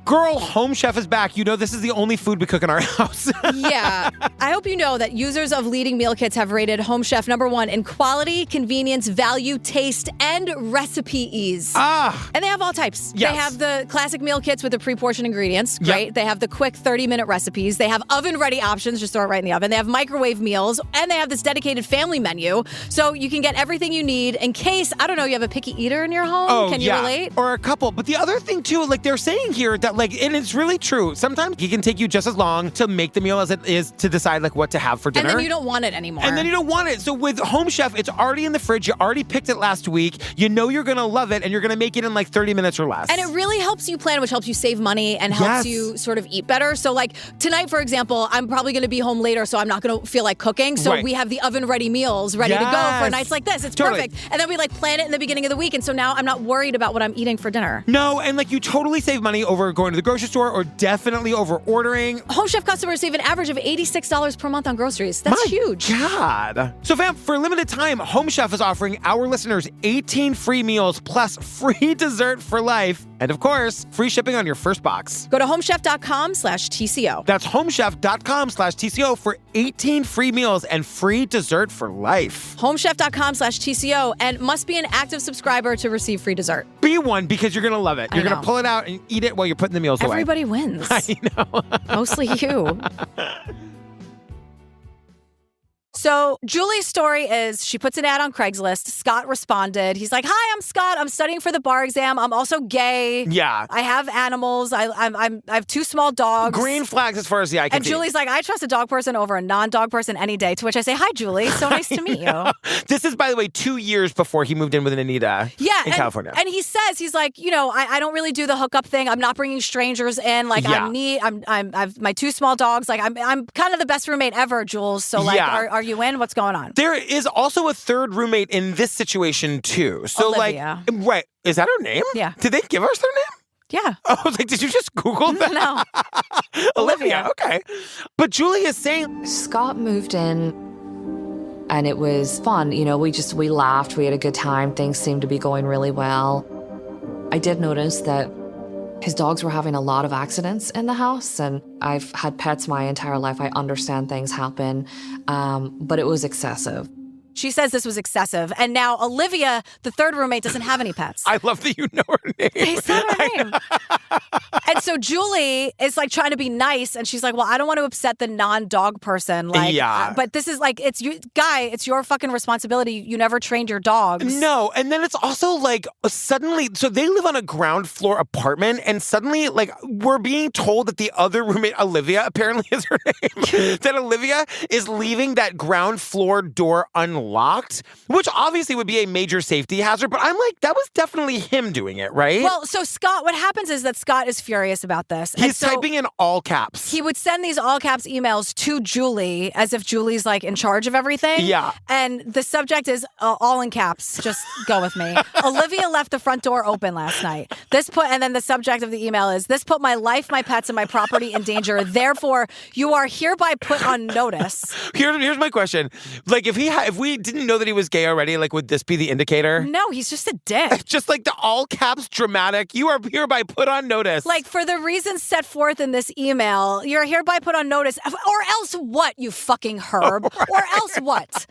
Girl, Home Chef is back. You know this is the only food we cook in our house. Yeah. I hope you know that users of leading meal kits have rated Home Chef #1 in quality, convenience, value, taste, and recipe ease. And they have all types. Yes. They have the classic meal kits with the pre-portioned ingredients. Great. Yep. They have the quick 30-minute recipes. They have oven-ready options. Just throw it right in the oven. They have microwave meals. And they have this dedicated family menu. So you can get everything you need in case, I don't know, you have a picky eater in your home. Can you relate? Or a couple. But the other thing, too, like they're saying here that and it's really true. Sometimes it can take you just as long to make the meal as it is to decide like what to have for dinner. And then you don't want it anymore. And then you don't want it. So with Home Chef, it's already in the fridge. You already picked it last week. You know you're going to love it, and you're going to make it in like 30 minutes or less. And it really helps you plan, which helps you save money and helps you sort of eat better. So like tonight, for example, I'm probably going to be home later, so I'm not going to feel like cooking. So we have the oven-ready meals ready to go for nights like this. It's perfect. And then we like plan it in the beginning of the week. And so now I'm not worried about what I'm eating for dinner. No, and like you totally save money over going to the grocery store or definitely over ordering. Home Chef customers save an average of $86 per month on groceries. That's huge. God. So fam, for a limited time, Home Chef is offering our listeners 18 free meals plus free dessert for life. And of course, free shipping on your first box. Go to homechef.com/TCO. That's homechef.com/TCO for 18 free meals and free dessert for life. Homechef.com/TCO and must be an active subscriber to receive free dessert. Be one because you're going to love it. You're going to pull it out and eat it while you're putting the meals away. Everybody wins. I know. Mostly you. So Julie's story is she puts an ad on Craigslist. Scott responded. He's like, "Hi, I'm Scott. I'm studying for the bar exam. I'm also gay. Yeah. I have animals. I have 2 small dogs. Green flags as far as the eye can And see." Julie's like, "I trust a dog person over a non-dog person any day." To which I say, "Hi, Julie. So nice to meet you." This is, by the way, 2 years before he moved in with Anita in California. And he says, he's like, I don't really do the hookup thing. I'm not bringing strangers in. Like, I'm neat. I've my 2 small dogs. Like, I'm kind of the best roommate ever, Jules. So, like, are you in? What's going on? There is also a third roommate in this situation, too. So, Olivia. like, right. Is that her name? Yeah. Did they give us their name? Yeah. I was like, did you just Google that? No. Olivia. Okay. But Julie is saying Scott moved in and it was fun. You know, we laughed. We had a good time. Things seemed to be going really well. I did notice that his dogs were having a lot of accidents in the house, and I've had pets my entire life. I understand things happen, but it was excessive. She says this was excessive. And now Olivia, the third roommate, doesn't have any pets. I love that you know her name. They said her name. And so Julie is like trying to be nice. And she's like, well, I don't want to upset the non-dog person. Like, but this is like, it's your fucking responsibility. You never trained your dogs. No. And then it's also like suddenly, so they live on a ground floor apartment. And suddenly, like, we're being told that the other roommate, Olivia, apparently is her name, that Olivia is leaving that ground floor door unlocked, which obviously would be a major safety hazard. But I'm like, that was definitely him doing it, right? Well, so Scott, what happens is that Scott is furious about this. He's typing in all caps. He would send these all caps emails to Julie as if Julie's like in charge of everything. Yeah. And the subject is all in caps. Just go with me. Olivia left the front door open last night. And then the subject of the email is, this put my life, my pets, and my property in danger. Therefore, you are hereby put on notice. Here's my question. Like, if we didn't know that he was gay already, like, would this be the indicator? No, he's just a dick. Just like the all caps dramatic, you are hereby put on notice. Like, for the reasons set forth in this email, you're hereby put on notice. Or else what, you fucking herb? Or else what?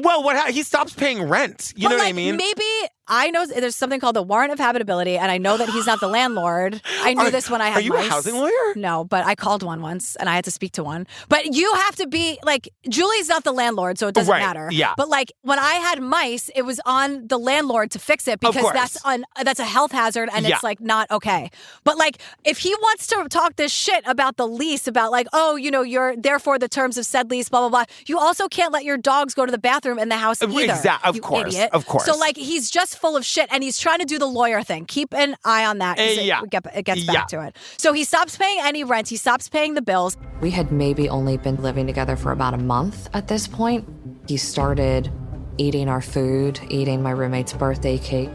Well, he stops paying rent. You know what I mean? Maybe I know there's something called the warrant of habitability, and I know that he's not the landlord. I knew this when I had Are you mice. a housing lawyer? No, but I called one once, and I had to speak to one. But you have to be, like, Julie's not the landlord, so it doesn't matter. Yeah. But, like, when I had mice, it was on the landlord to fix it because that's a health hazard, and it's, like, not okay. But, like, if he wants to talk this shit about the lease, about, like, oh, you're therefore the terms of said lease, blah, blah, blah, you also can't let your dogs go to the bathroom in the house either. Exactly. Of course. So, like, he's just full of shit, and he's trying to do the lawyer thing. Keep an eye on that. It gets back to it. So he stops paying any rent. He stops paying the bills. We had maybe only been living together for about a month at this point. He started eating our food, eating my roommate's birthday cake,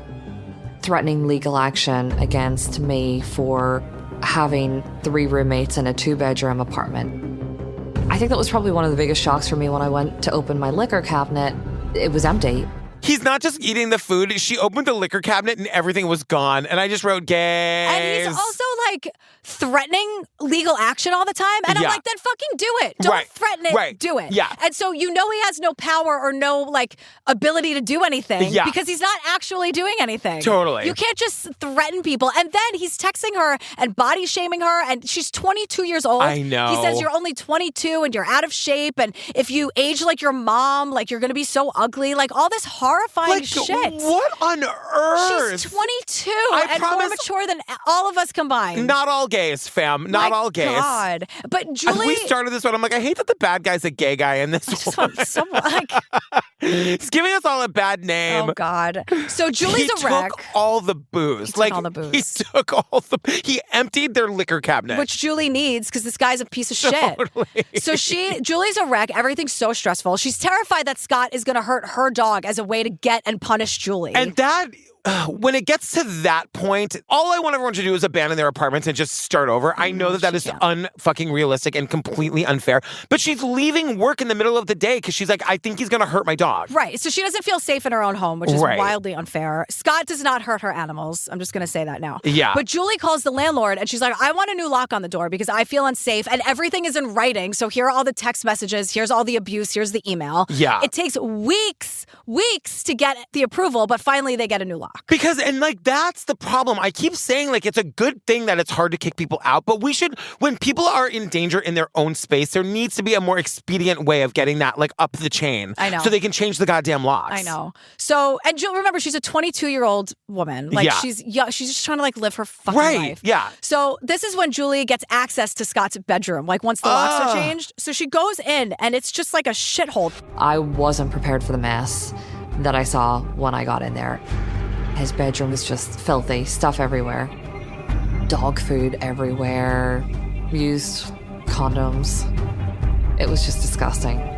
threatening legal action against me for having 3 roommates in a 2-bedroom apartment. I think that was probably one of the biggest shocks for me when I went to open my liquor cabinet. It was empty. He's not just eating the food. She opened the liquor cabinet and everything was gone. And I just wrote gays. And he's also like threatening legal action all the time. And I'm like, then fucking do it. Don't threaten it. Do it. Yeah. And so he has no power or no like ability to do anything because he's not actually doing anything. Totally. You can't just threaten people. And then he's texting her and body shaming her. And she's 22 years old. I know. He says you're only 22 and you're out of shape. And if you age like your mom, like you're going to be so ugly. Like all this horrifying shit. What on earth? She's 22 and more mature than all of us combined. Not all gays, fam. Not all gays. God. But Julie... We started this one. I'm like, I hate that the bad guy's a gay guy in this one. He's giving us all a bad name. Oh, God. So Julie's a wreck. He took all the booze. He took all the booze. He emptied their liquor cabinet. Which Julie needs because this guy's a piece of shit. Totally. So Julie's a wreck. Everything's so stressful. She's terrified that Scott is going to hurt her dog as a way to get and punish Julie. And that... when it gets to that point, all I want everyone to do is abandon their apartments and just start over. I know that is unfucking realistic and completely unfair. But she's leaving work in the middle of the day because she's like, I think he's going to hurt my dog. Right. So she doesn't feel safe in her own home, which is wildly unfair. Scott does not hurt her animals. I'm just going to say that now. Yeah. But Julie calls the landlord and she's like, I want a new lock on the door because I feel unsafe and everything is in writing. So here are all the text messages. Here's all the abuse. Here's the email. Yeah. It takes weeks to get the approval, but finally they get a new lock. Because, and like, that's the problem. I keep saying, like, it's a good thing that it's hard to kick people out, but we should, when people are in danger in their own space, there needs to be a more expedient way of getting that, like, up the chain. I know. So they can change the goddamn locks. I know. So, and Jill, remember, she's a 22-year-old woman. Like, she's just trying to, like, live her fucking life. Yeah. So this is when Julie gets access to Scott's bedroom, like, once the locks are changed. So she goes in, and it's just like a shithole. I wasn't prepared for the mess that I saw when I got in there. His bedroom was just filthy, stuff everywhere. Dog food everywhere, used condoms. It was just disgusting.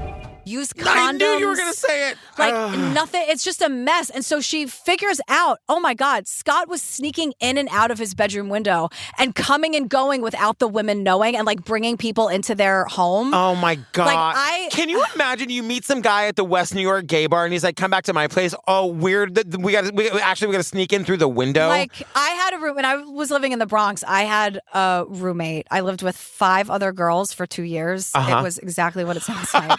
Used condoms. I knew you were going to say it. Like nothing. It's just a mess. And so she figures out, oh my God, Scott was sneaking in and out of his bedroom window and coming and going without the women knowing and like bringing people into their home. Oh my God. Like Can you imagine you meet some guy at the West New York gay bar and he's like, come back to my place. Oh, weird. We got to sneak in through the window. Like I had a room when I was living in the Bronx. I had a roommate. I lived with 5 other girls for 2 years. It was exactly what it sounds like.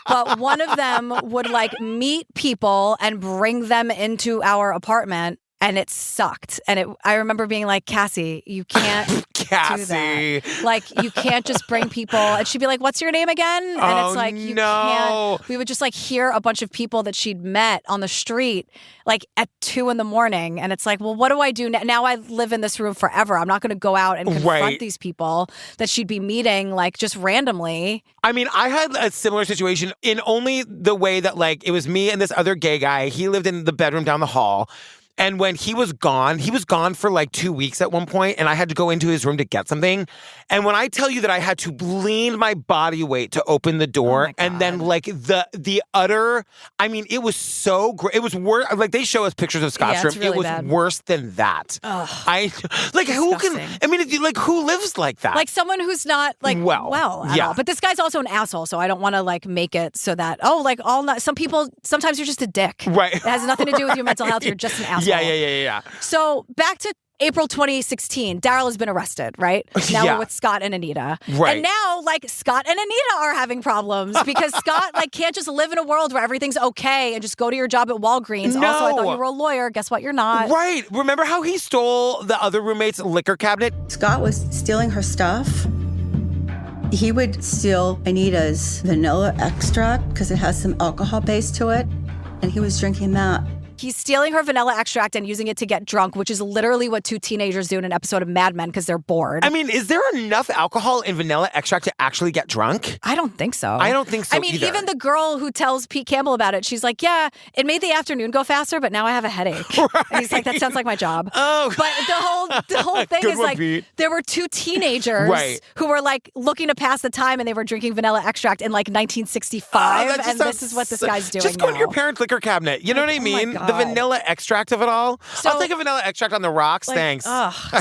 But one of them would like meet people and bring them into our apartment, and it sucked. And I remember being like, Cassie, you can't do that. Like, you can't just bring people. And she'd be like, what's your name again? And it's like, you can't. We would just like hear a bunch of people that she'd met on the street like at 2 a.m. And it's like, well, what do I do now? Now I live in this room forever. I'm not going to go out and confront these people that she'd be meeting like just randomly. I mean, I had a similar situation in only the way that like it was me and this other gay guy. He lived in the bedroom down the hall. And when he was gone for like 2 weeks at one point, and I had to go into his room to get something. And when I tell you that I had to lean my body weight to open the door, and then like the utter, I mean, it was so great. It was worse. Like they show us pictures of Scott's room. Really it was bad. Worse than that. Ugh, who can? I mean, who lives like that? Like someone who's not like well at all. But this guy's also an asshole, so I don't want to like make it so that sometimes you're just a dick. Right. It has nothing to do with your mental health. You're just an asshole. Yeah. So back to April 2016, Daryl has been arrested, right? Now we're with Scott and Anita. Right. And now, like, Scott and Anita are having problems because Scott, like, can't just live in a world where everything's okay and just go to your job at Walgreens. No. Also, I thought you were a lawyer. Guess what? You're not. Right. Remember how he stole the other roommate's liquor cabinet? Scott was stealing her stuff. He would steal Anita's vanilla extract because it has some alcohol base to it, and he was drinking that. He's stealing her vanilla extract and using it to get drunk, which is literally what 2 teenagers do in an episode of Mad Men because they're bored. I mean, is there enough alcohol in vanilla extract to actually get drunk? I don't think so. I don't think so either. Even the girl who tells Pete Campbell about it, she's like, yeah, it made the afternoon go faster, but now I have a headache. Right. And he's like, that sounds like my job. Oh. But the whole thing is like, Pete. there were 2 teenagers who were like looking to pass the time and they were drinking vanilla extract in like 1965. And this is what this guy's doing Just go now. in your parents' liquor cabinet. You know what I mean? Oh the vanilla extract of it all. So, I'll take a vanilla extract on the rocks. Thanks.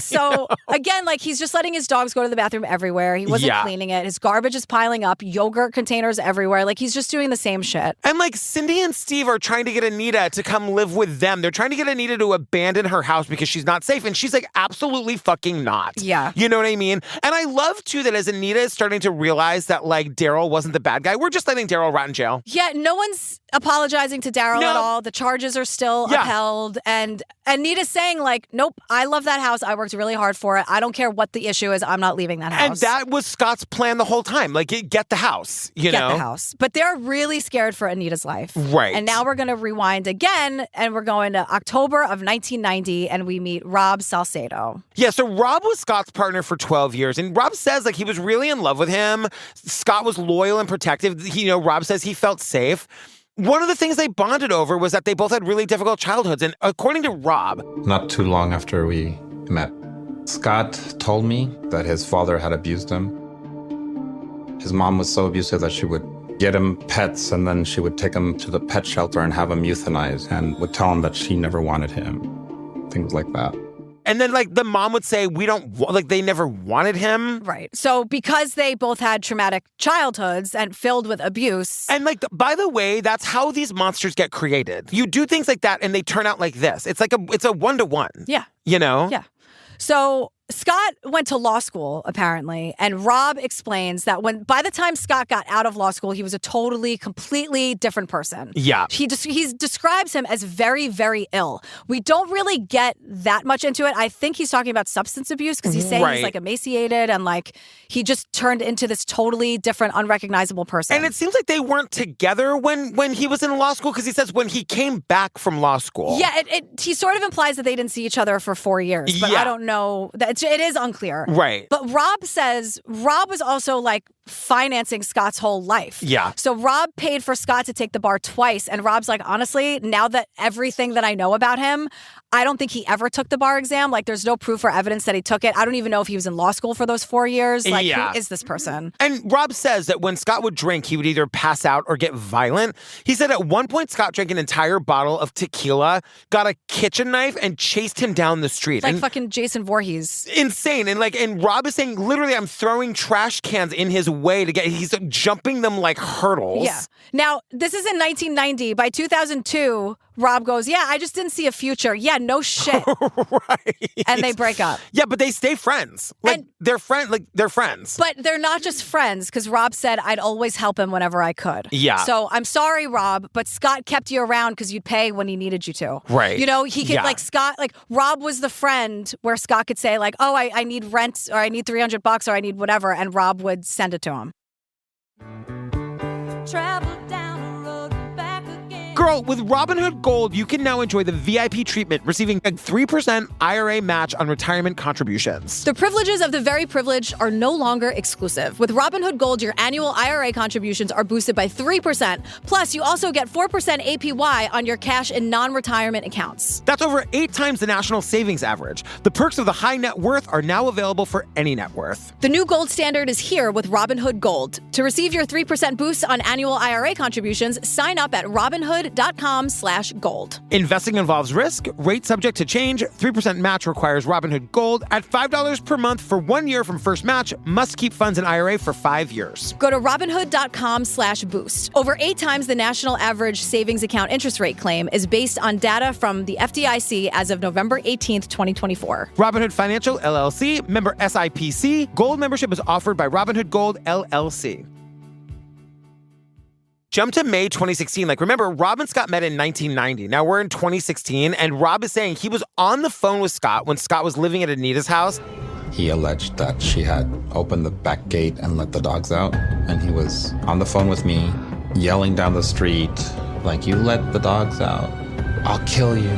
So again, like he's just letting his dogs go to the bathroom everywhere. He wasn't cleaning it. His garbage is piling up. Yogurt containers everywhere. Like he's just doing the same shit. And like Cindy and Steve are trying to get Anita to come live with them. They're trying to get Anita to abandon her house because she's not safe. And she's like, absolutely fucking not. Yeah. You know what I mean? And I love too that as Anita is starting to realize that like Daryl wasn't the bad guy, we're just letting Daryl rot in jail. Yeah, no one's apologizing to Daryl at all. The charges are still upheld. And Anita's saying like, nope, I love that house. I worked really hard for it. I don't care what the issue is. I'm not leaving that house. And that was Scott's plan the whole time. Like, get the house, you know? Get the house. But they're really scared for Anita's life. Right. And now we're going to rewind again, and we're going to October of 1990, and we meet Rob Salcedo. Yeah, so Rob was Scott's partner for 12 years, and Rob says, like, he was really in love with him. Scott was loyal and protective. Rob says he felt safe. One of the things they bonded over was that they both had really difficult childhoods, and according to Rob... Not too long after we met, Scott told me that his father had abused him. His mom was so abusive that she would get him pets, and then she would take him to the pet shelter and have him euthanized, and would tell him that she never wanted him. Things like that. And then, like, the mom would say, they never wanted him. Right. So because they both had traumatic childhoods and filled with abuse. And, like, by the way, that's how these monsters get created. You do things like that, and they turn out like this. It's a one-to-one. Yeah. You know? Yeah. So Scott went to law school, apparently, and Rob explains that by the time Scott got out of law school, he was a completely different person. Yeah. He describes him as very, very ill. We don't really get that much into it. I think he's talking about substance abuse because he's saying he's like emaciated and like he just turned into this totally different, unrecognizable person. And it seems like they weren't together when he was in law school because he says when he came back from law school. Yeah, he sort of implies that they didn't see each other for 4 years, but I don't know. It is unclear. Right. But Rob says Rob was also like financing Scott's whole life. Yeah. So Rob paid for Scott to take the bar twice. And Rob's like, honestly, now that everything that I know about him, I don't think he ever took the bar exam. Like, there's no proof or evidence that he took it. I don't even know if he was in law school for those 4 years. Like, who is this person? And Rob says that when Scott would drink, he would either pass out or get violent. He said at one point, Scott drank an entire bottle of tequila, got a kitchen knife, and chased him down the street. Like fucking Jason Voorhees. Insane. And Rob is saying, literally, I'm throwing trash cans in his way he's jumping them like hurdles. Yeah. Now, this is in 1990. By 2002, Rob goes, yeah, I just didn't see a future. Yeah, no shit. Right. And they break up. Yeah, but they stay friends. They're friends. But they're not just friends, because Rob said I'd always help him whenever I could. Yeah. So I'm sorry, Rob, but Scott kept you around because you'd pay when he needed you to. Right. You know, he could Rob was the friend where Scott could say like, oh, I need rent, or I need $300 or I need whatever. And Rob would send it to him. Travel down the road and back again. Girl, with Robinhood Gold, you can now enjoy the VIP treatment, receiving a 3% IRA match on retirement contributions. The privileges of the very privileged are no longer exclusive. With Robinhood Gold, your annual IRA contributions are boosted by 3%. Plus, you also get 4% APY on your cash and non-retirement accounts. That's over 8 times the national savings average. The perks of the high net worth are now available for any net worth. The new gold standard is here with Robinhood Gold. To receive your 3% boost on annual IRA contributions, sign up at Robinhood.com/gold. Investing involves risk, rate subject to change, 3% match requires Robinhood Gold at $5 per month for 1 year from first match, must keep funds in IRA for 5 years. Go to Robinhood.com/boost. Over 8 times the national average savings account interest rate claim is based on data from the FDIC as of November 18th, 2024. Robinhood Financial, LLC, member SIPC. Gold membership is offered by Robinhood Gold, LLC. Jump to May 2016. Remember, Rob and Scott met in 1990. Now we're in 2016, and Rob is saying he was on the phone with Scott when Scott was living at Anita's house. He alleged that she had opened the back gate and let the dogs out, and he was on the phone with me, yelling down the street, like, you let the dogs out, I'll kill you.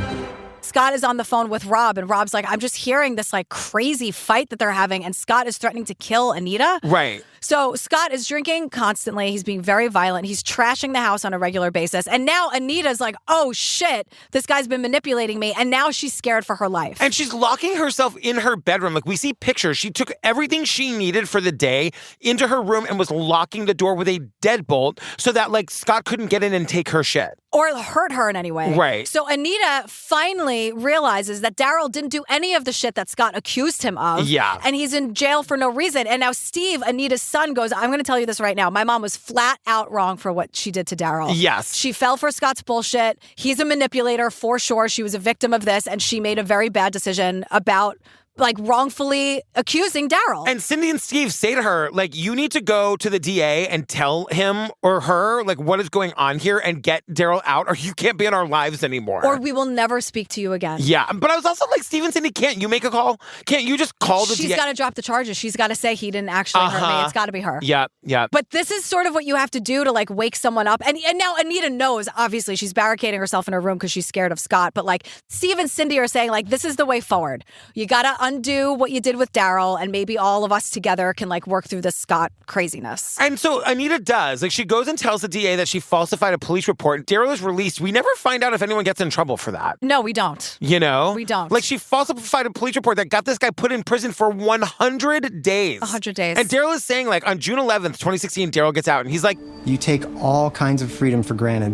Scott is on the phone with Rob, and Rob's like, I'm just hearing this crazy fight that they're having, and Scott is threatening to kill Anita. Right. So Scott is drinking constantly. He's being very violent. He's trashing the house on a regular basis. And now Anita's like, oh shit, this guy's been manipulating me. And now she's scared for her life. And she's locking herself in her bedroom. Like, we see pictures. She took everything she needed for the day into her room and was locking the door with a deadbolt so that, like, Scott couldn't get in and take her shit. Or hurt her in any way. Right. So Anita finally realizes that Daryl didn't do any of the shit that Scott accused him of. Yeah. And he's in jail for no reason. And now Steve, Anita's son, goes, I'm going to tell you this right now. My mom was flat out wrong for what she did to Daryl. Yes. She fell for Scott's bullshit. He's a manipulator for sure. She was a victim of this, and she made a very bad decision about like wrongfully accusing Daryl. And Cindy and Steve say to her, like, you need to go to the DA and tell him or her, like, what is going on here and get Daryl out, or you can't be in our lives anymore. Or we will never speak to you again. Yeah, but I was also like, Steve and Cindy, can't you make a call? Can't you just call the DA? She's got to drop the charges. She's got to say he didn't actually hurt me. It's got to be her. Yeah. But this is sort of what you have to do to like wake someone up. And now Anita knows, obviously, she's barricading herself in her room because she's scared of Scott. But like Steve and Cindy are saying, like, this is the way forward. You got to undo what you did with Daryl, and maybe all of us together can like work through this Scott craziness. And so Anita does. Like, she goes and tells the DA that she falsified a police report. Daryl is released. We never find out if anyone gets in trouble for that. No, we don't. You know? We don't. Like, she falsified a police report that got this guy put in prison for 100 days. 100 days. And Daryl is saying, like, on June 11th, 2016, Daryl gets out, and he's like, You take all kinds of freedom for granted,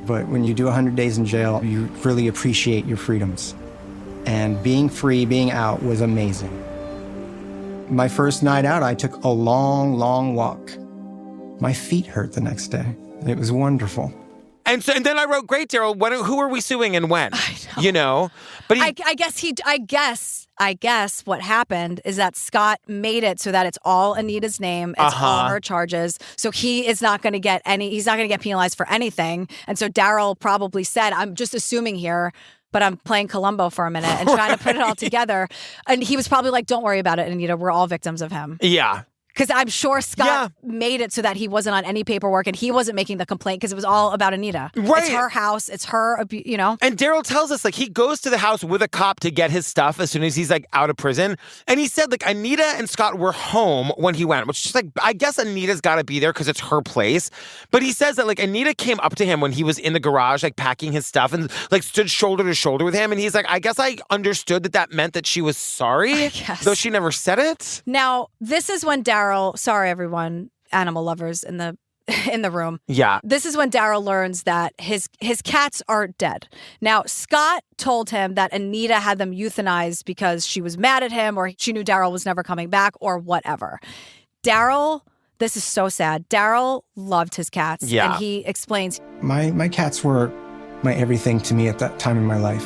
but when you do 100 days in jail, you really appreciate your freedoms. And being free, being out was amazing. My first night out, I took a long, long walk. My feet hurt the next day. It was wonderful. And then I wrote, great, Daryl, who are we suing and when? I know. You know? But I guess what happened is that Scott made it so that it's all Anita's name. It's all her charges. So he is not going to get he's not going to get penalized for anything. And so Daryl probably said, I'm just assuming here, but I'm playing Columbo for a minute and trying to put it all together. And he was probably like, don't worry about it, Anita. We're all victims of him. Yeah. Because I'm sure Scott made it so that he wasn't on any paperwork and he wasn't making the complaint because it was all about Anita. Right. It's her house. It's her, you know? And Daryl tells us, like, he goes to the house with a cop to get his stuff as soon as he's, like, out of prison. And he said, like, Anita and Scott were home when he went, which is, like, I guess Anita's got to be there because it's her place. But he says that, like, Anita came up to him when he was in the garage, like, packing his stuff and, like, stood shoulder to shoulder with him. And he's like, I guess I understood that meant that she was sorry, though she never said it. Now, this is when Daryl, sorry, everyone, animal lovers in the room. Yeah. This is when Daryl learns that his cats are dead. Now, Scott told him that Anita had them euthanized because she was mad at him or she knew Daryl was never coming back or whatever. Daryl, this is so sad. Daryl loved his cats. Yeah. And he explains. My cats were my everything to me at that time in my life.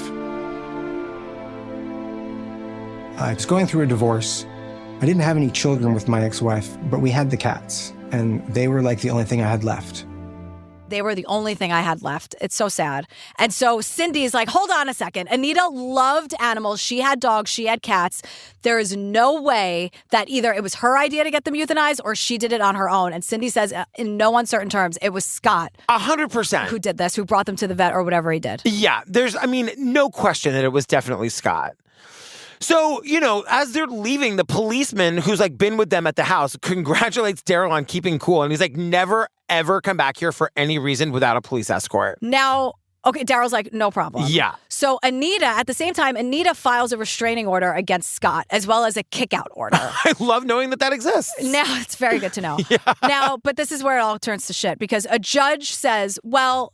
I was going through a divorce. I didn't have any children with my ex-wife, but we had the cats, and they were like the only thing I had left. They were the only thing I had left. It's so sad. And so Cindy's like, hold on a second. Anita loved animals. She had dogs. She had cats. There is no way that either it was her idea to get them euthanized or she did it on her own. And Cindy says in no uncertain terms, it was Scott. 100%. Who did this, who brought them to the vet or whatever he did. Yeah, there's no question that it was definitely Scott. So, you know, as they're leaving, the policeman who's like been with them at the house congratulates Daryl on keeping cool. And he's like, never, ever come back here for any reason without a police escort. Now, okay, Daryl's like, no problem. Yeah. So Anita, at the same time, Anita files a restraining order against Scott as well as a kick-out order. I love knowing that exists. Now, it's very good to know. Yeah. Now, but this is where it all turns to shit because a judge says, well...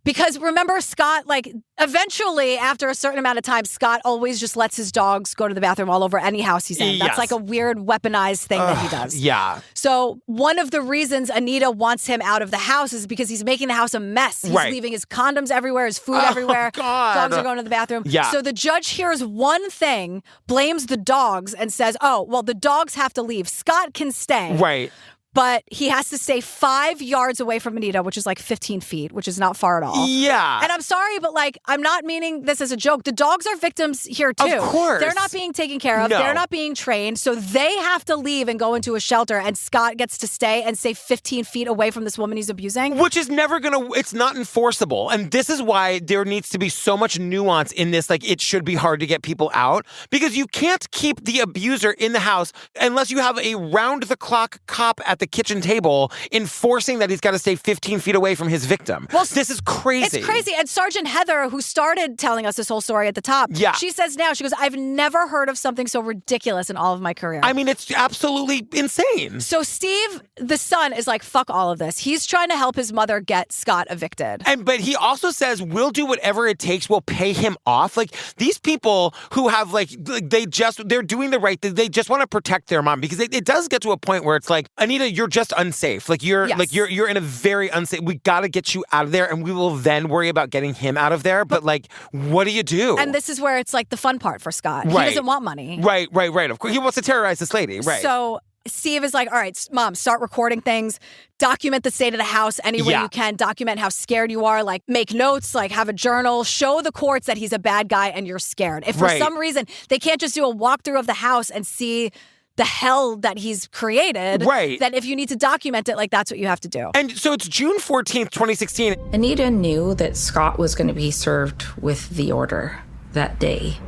Because remember, Scott, like, eventually, after a certain amount of time, Scott always just lets his dogs go to the bathroom all over any house he's in. That's like a weird weaponized thing that he does. Yeah. So one of the reasons Anita wants him out of the house is because he's making the house a mess. He's leaving his condoms everywhere, his food everywhere. God. Dogs are going to the bathroom. Yeah. So the judge hears one thing, blames the dogs, and says, oh, well, the dogs have to leave. Scott can stay. Right. but he has to stay 5 yards away from Anita, which is like 15 feet, which is not far at all. Yeah. And I'm sorry, but like, I'm not meaning this as a joke. The dogs are victims here too. Of course. They're not being taken care of. No. They're not being trained. So they have to leave and go into a shelter, and Scott gets to stay and stay 15 feet away from this woman he's abusing. Which is never it's not enforceable. And this is why there needs to be so much nuance in this. Like, it should be hard to get people out because you can't keep the abuser in the house unless you have a round-the-clock cop at the kitchen table enforcing that he's got to stay 15 feet away from his victim. Well, this is crazy. It's crazy. And Sergeant Heather, who started telling us this whole story at the top, she says now, she goes, I've never heard of something so ridiculous in all of my career. I mean, it's absolutely insane. So Steve, the son, is like, fuck all of this. He's trying to help his mother get Scott evicted. But he also says, we'll do whatever it takes. We'll pay him off. Like, these people who have, they're doing the right thing. They just want to protect their mom because it does get to a point where it's like, Anita, you're just unsafe. Like, you're in a very unsafe, we got to get you out of there, and we will then worry about getting him out of there. But like, what do you do? And this is where it's like the fun part for Scott. Right. He doesn't want money. Right. Of course, he wants to terrorize this lady. Right. So Steve is like, all right, Mom, start recording things, document the state of the house any way you can, document how scared you are, like make notes, like have a journal, show the courts that he's a bad guy and you're scared. If for some reason they can't just do a walkthrough of the house and see the hell that he's created, then if you need to document it, like that's what you have to do. And so it's June 14th, 2016. Anita knew that Scott was going to be served with the order that day.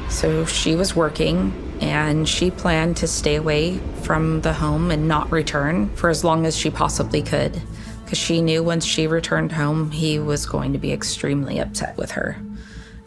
So she was working, and she planned to stay away from the home and not return for as long as she possibly could, because she knew once she returned home, he was going to be extremely upset with her.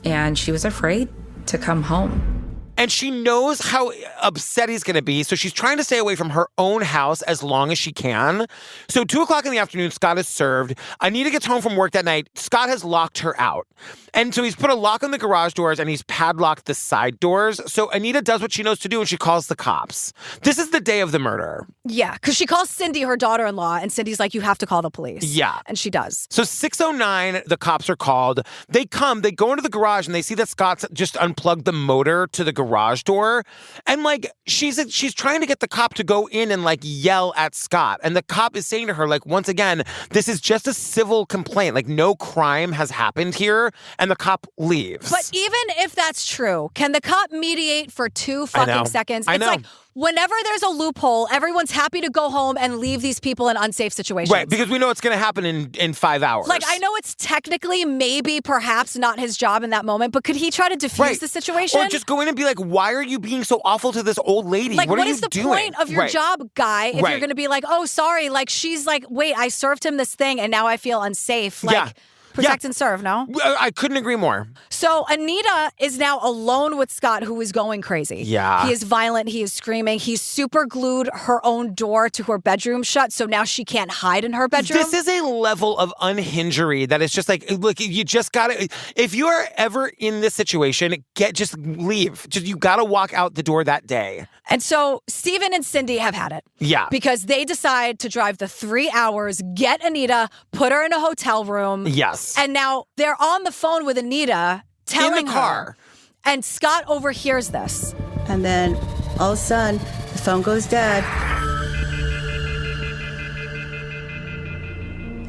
And she was afraid to come home. And she knows how upset he's going to be, so she's trying to stay away from her own house as long as she can. So 2 o'clock in the afternoon, Scott is served. Anita gets home from work that night. Scott has locked her out. And so he's put a lock on the garage doors and he's padlocked the side doors. So Anita does what she knows to do and she calls the cops. This is the day of the murder. Yeah, because she calls Cindy, her daughter-in-law, and Cindy's like, you have to call the police. Yeah. And she does. So 6:09, the cops are called. They go into the garage and they see that Scott's just unplugged the motor to the garage door. And like, she's trying to get the cop to go in and like yell at Scott. And the cop is saying to her, like, once again, this is just a civil complaint. Like, no crime has happened here. And the cop leaves. But even if that's true, can the cop mediate for 2 fucking seconds? I know. Like, whenever there's a loophole, everyone's happy to go home and leave these people in unsafe situations. Right, because we know it's going to happen in 5 hours. Like, I know it's technically maybe perhaps not his job in that moment, but could he try to diffuse the situation? Or just go in and be like, why are you being so awful to this old lady? Like, what are is you the doing? point of your job, guy, if you're going to be like, oh, sorry, like, she's like, wait, I served him this thing and now I feel unsafe. Like, protect and serve, no? I couldn't agree more. So Anita is now alone with Scott, who is going crazy. Yeah. He is violent. He is screaming. He's super glued her own door to her bedroom shut, so now she can't hide in her bedroom. This is a level of unhingery that is just like, look, you just gotta, if you are ever in this situation, just leave. You gotta walk out the door that day. And so Steven and Cindy have had it. Yeah. Because they decide to drive the 3 hours, get Anita, put her in a hotel room. Yes. And now they're on the phone with Anita telling in the car. her. And Scott overhears this. And then all of a sudden, the phone goes dead.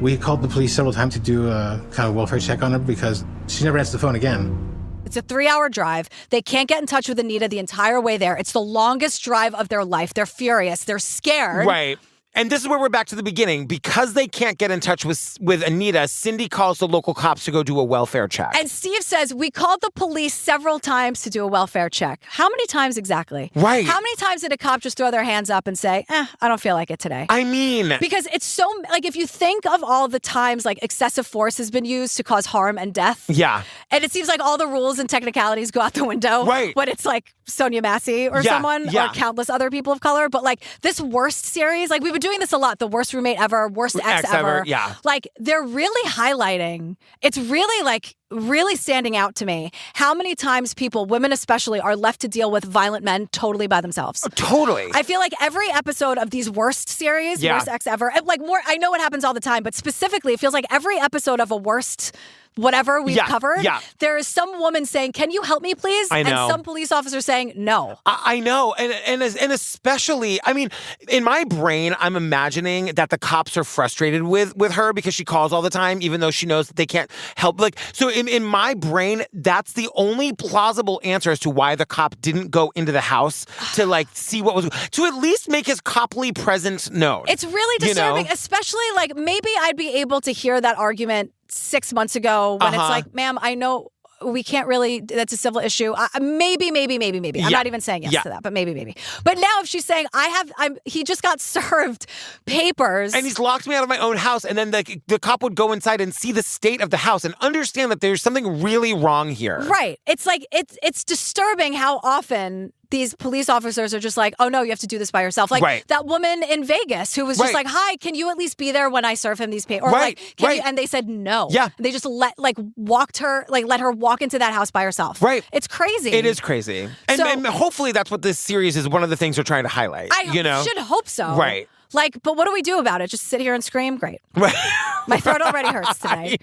We called the police several times to do a kind of welfare check on her because she never answered the phone again. It's a 3-hour drive. They can't get in touch with Anita the entire way there. It's the longest drive of their life. They're furious. They're scared. Right. And this is where we're back to the beginning. Because they can't get in touch with Anita, Cindy calls the local cops to go do a welfare check. And Steve says, we called the police several times to do a welfare check. How many times exactly? Right. How many times did a cop just throw their hands up and say, I don't feel like it today? I mean. Because it's so, like, if you think of all the times, like, excessive force has been used to cause harm and death. Yeah. And it seems like all the rules and technicalities go out the window. Right. When it's like Sonia Massey or someone or countless other people of color. But like this Worst series, like we've been doing this a lot. The Worst Roommate Ever, Worst Ex Ever. Yeah. Like they're really highlighting. It's really like really standing out to me how many times people, women especially, are left to deal with violent men totally by themselves. Totally. I feel like every episode of these worst series, worst ex ever, like more, I know it happens all the time, but specifically, it feels like every episode of a worst whatever we've covered, there is some woman saying, "Can you help me, please?" I know. And some police officer saying, "No." I know. And especially, I mean, in my brain, I'm imagining that the cops are frustrated with her because she calls all the time, even though she knows that they can't help. Like, so in my brain, that's the only plausible answer as to why the cop didn't go into the house to like see what was, to at least make his coply presence known. It's really disturbing, especially like maybe I'd be able to hear that argument 6 months ago when it's like, ma'am, I know we can't really, that's a civil issue. Maybe. I'm not even saying yes to that, but maybe. But now if she's saying, he just got served papers. And he's locked me out of my own house. And then the cop would go inside and see the state of the house and understand that there's something really wrong here. Right. It's like, it's disturbing how often these police officers are just like, oh no, you have to do this by yourself. Like that woman in Vegas who was just like, hi, can you at least be there when I serve him these papers? Or like, can you? And they said no. Yeah. They just let her walk into that house by herself. Right. It's crazy. It is crazy. And hopefully that's what this series is, one of the things they're trying to highlight. I should hope so. Right. Like, but what do we do about it? Just sit here and scream? Great. Right. My throat already hurts today.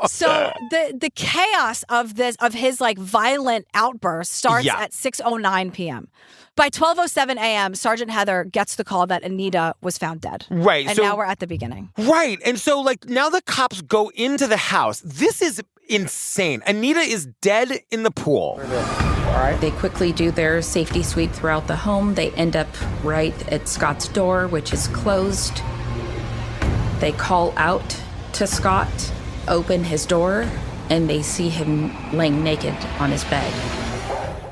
So the chaos of his like violent outburst starts at 6:09 p.m. By 12:07 a.m., Sergeant Heather gets the call that Anita was found dead. Right. And now we're at the beginning. Right. And so like now the cops go into the house. This is insane. Anita is dead in the pool. They quickly do their safety sweep throughout the home. They end up right at Scott's door, which is closed. They call out to Scott, open his door, and they see him laying naked on his bed.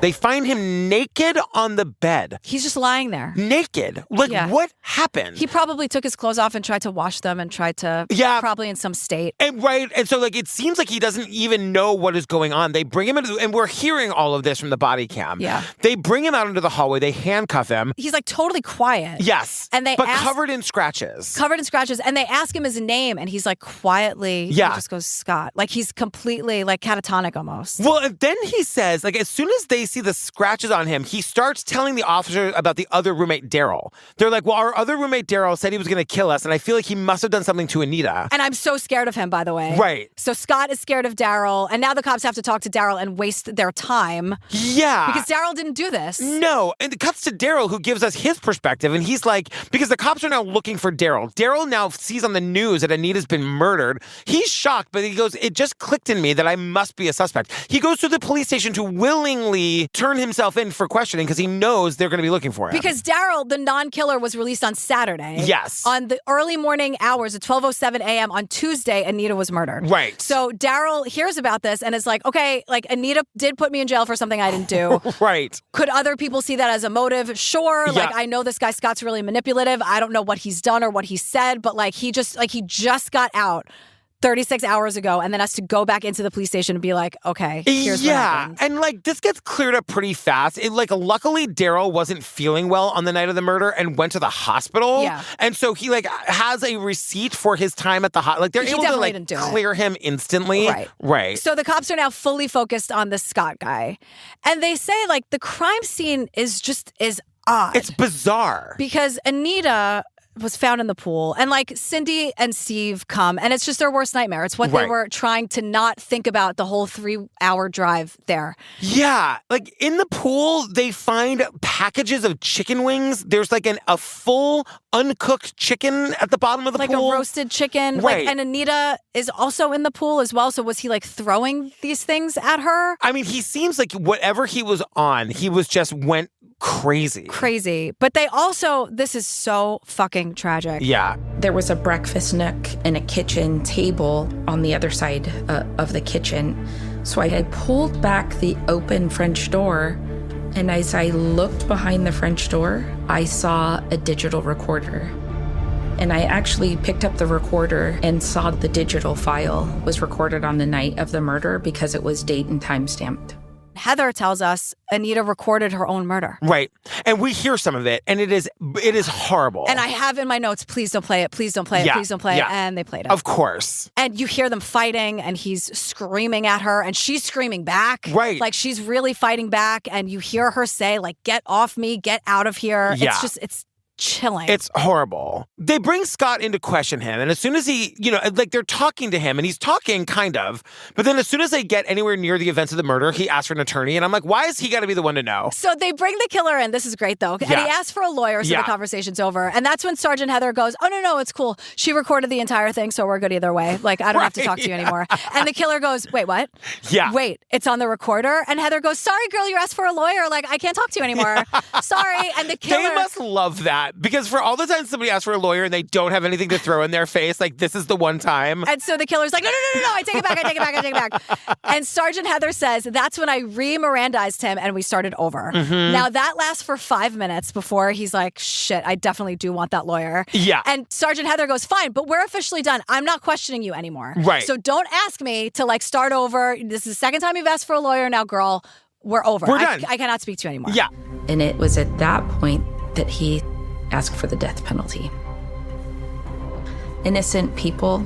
They find him naked on the bed. He's just lying there. Naked? Like, what happened? He probably took his clothes off and tried to wash them and tried to, probably in some state. And so, like, it seems like he doesn't even know what is going on. They bring him into, and we're hearing all of this from the body cam. Yeah. They bring him out into the hallway. They handcuff him. He's, like, totally quiet. Yes. And but covered in scratches. Covered in scratches. And they ask him his name, and he's, like, quietly, he just goes, Scott. Like, he's completely, like, catatonic almost. Well, and then he says, like, as soon as they see the scratches on him, he starts telling the officer about the other roommate, Daryl. They're like, well, our other roommate, Daryl, said he was going to kill us, and I feel like he must have done something to Anita. And I'm so scared of him, by the way. Right. So Scott is scared of Daryl, and now the cops have to talk to Daryl and waste their time. Yeah. Because Daryl didn't do this. No. And it cuts to Daryl, who gives us his perspective, and he's like, because the cops are now looking for Daryl. Daryl now sees on the news that Anita's been murdered. He's shocked, but he goes, it just clicked in me that I must be a suspect. He goes to the police station to willingly turn himself in for questioning because he knows they're going to be looking for him. Because Daryl, the non-killer, was released on Saturday. Yes. On the early morning hours at 12:07 a.m. on Tuesday, Anita was murdered. Right. So Daryl hears about this and is like, okay, like Anita did put me in jail for something I didn't do. Right. Could other people see that as a motive? Sure. Yeah. Like, I know this guy Scott's really manipulative. I don't know what he's done or what he said, but like he just got out 36 hours ago and then has to go back into the police station and be like, okay, here's what happened. And like this gets cleared up pretty fast. Luckily Daryl wasn't feeling well on the night of the murder and went to the hospital. Yeah. And so he like has a receipt for his time at the hospital. Like they're able to like clear him instantly. Right. So the cops are now fully focused on the Scott guy. And they say like the crime scene is odd. It's bizarre. Because Anita was found in the pool. And like Cindy and Steve come and it's just their worst nightmare. It's what they were trying to not think about the whole 3-hour drive there. Yeah. Like in the pool, they find packages of chicken wings. There's like a full uncooked chicken at the bottom of the pool. Like a roasted chicken. Right. Like, and Anita is also in the pool as well. So was he like throwing these things at her? I mean, he seems like whatever he was on, he was just went crazy. But they also, this is so fucking tragic. Yeah. There was a breakfast nook and a kitchen table on the other side of the kitchen. So I had pulled back the open French door, and as I looked behind the French door, I saw a digital recorder. And I actually picked up the recorder and saw the digital file was recorded on the night of the murder because it was date and time stamped. Heather tells us Anita recorded her own murder. Right. And we hear some of it, and it is horrible. And I have in my notes, please don't play it, please don't play it, please don't play it. And they played it. Of course. And you hear them fighting, and he's screaming at her, and she's screaming back. Right. Like she's really fighting back, and you hear her say, like, get off me, get out of here. Yeah. It's chilling. It's horrible. They bring Scott in to question him, and as soon as he, like they're talking to him, and he's talking kind of, but then as soon as they get anywhere near the events of the murder, he asks for an attorney, and I'm like, why is he got to be the one to know? So they bring the killer in. This is great, though. And he asks for a lawyer, so the conversation's over. And that's when Sergeant Heather goes, oh, no, it's cool. She recorded the entire thing, so we're good either way. Like, I don't have to talk to you anymore. And the killer goes, wait, what? Yeah. Wait, it's on the recorder? And Heather goes, sorry, girl, you asked for a lawyer. Like, I can't talk to you anymore. Sorry. And the killer... They must love that, because for all the time somebody asks for a lawyer and they don't have anything to throw in their face, like, this is the one time. And so the killer's like, no, I take it back. And Sergeant Heather says, that's when I re-Mirandized him and we started over. Mm-hmm. Now that lasts for 5 minutes before he's like, shit, I definitely do want that lawyer. Yeah. And Sergeant Heather goes, fine, but we're officially done. I'm not questioning you anymore. Right. So don't ask me to like start over. This is the second time you've asked for a lawyer. Now, girl, we're over. We're done. I cannot speak to you anymore. Yeah. And it was at that point that he asked for the death penalty. Innocent people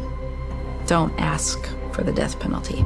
don't ask for the death penalty.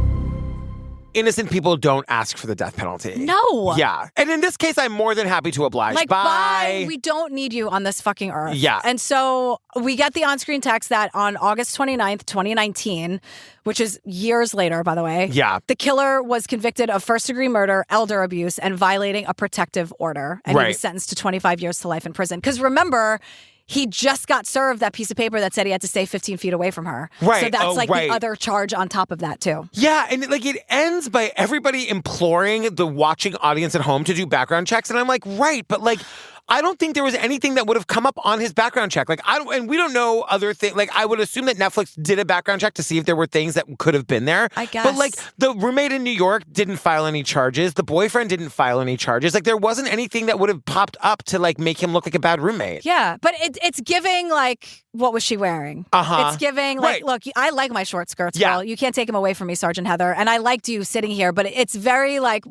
Innocent people don't ask for the death penalty. No. Yeah. And in this case, I'm more than happy to oblige. Like, bye. We don't need you on this fucking earth. Yeah. And so we get the on-screen text that on August 29th, 2019, which is years later, by the way. Yeah. The killer was convicted of first-degree murder, elder abuse, and violating a protective order. And he was sentenced to 25 years to life in prison. Because remember... he just got served that piece of paper that said he had to stay 15 feet away from her. Right. So that's the other charge on top of that, too. Yeah. And it ends by everybody imploring the watching audience at home to do background checks. And I'm like, right. But I don't think there was anything that would have come up on his background check. And we don't know other things. I would assume that Netflix did a background check to see if there were things that could have been there. I guess. But the roommate in New York didn't file any charges. The boyfriend didn't file any charges. There wasn't anything that would have popped up to make him look like a bad roommate. Yeah, but it's giving what was she wearing? Uh-huh. It's giving Right. look, I like my short skirts, Yeah. girl. You can't take them away from me, Sergeant Heather. And I liked you sitting here, but it's very wait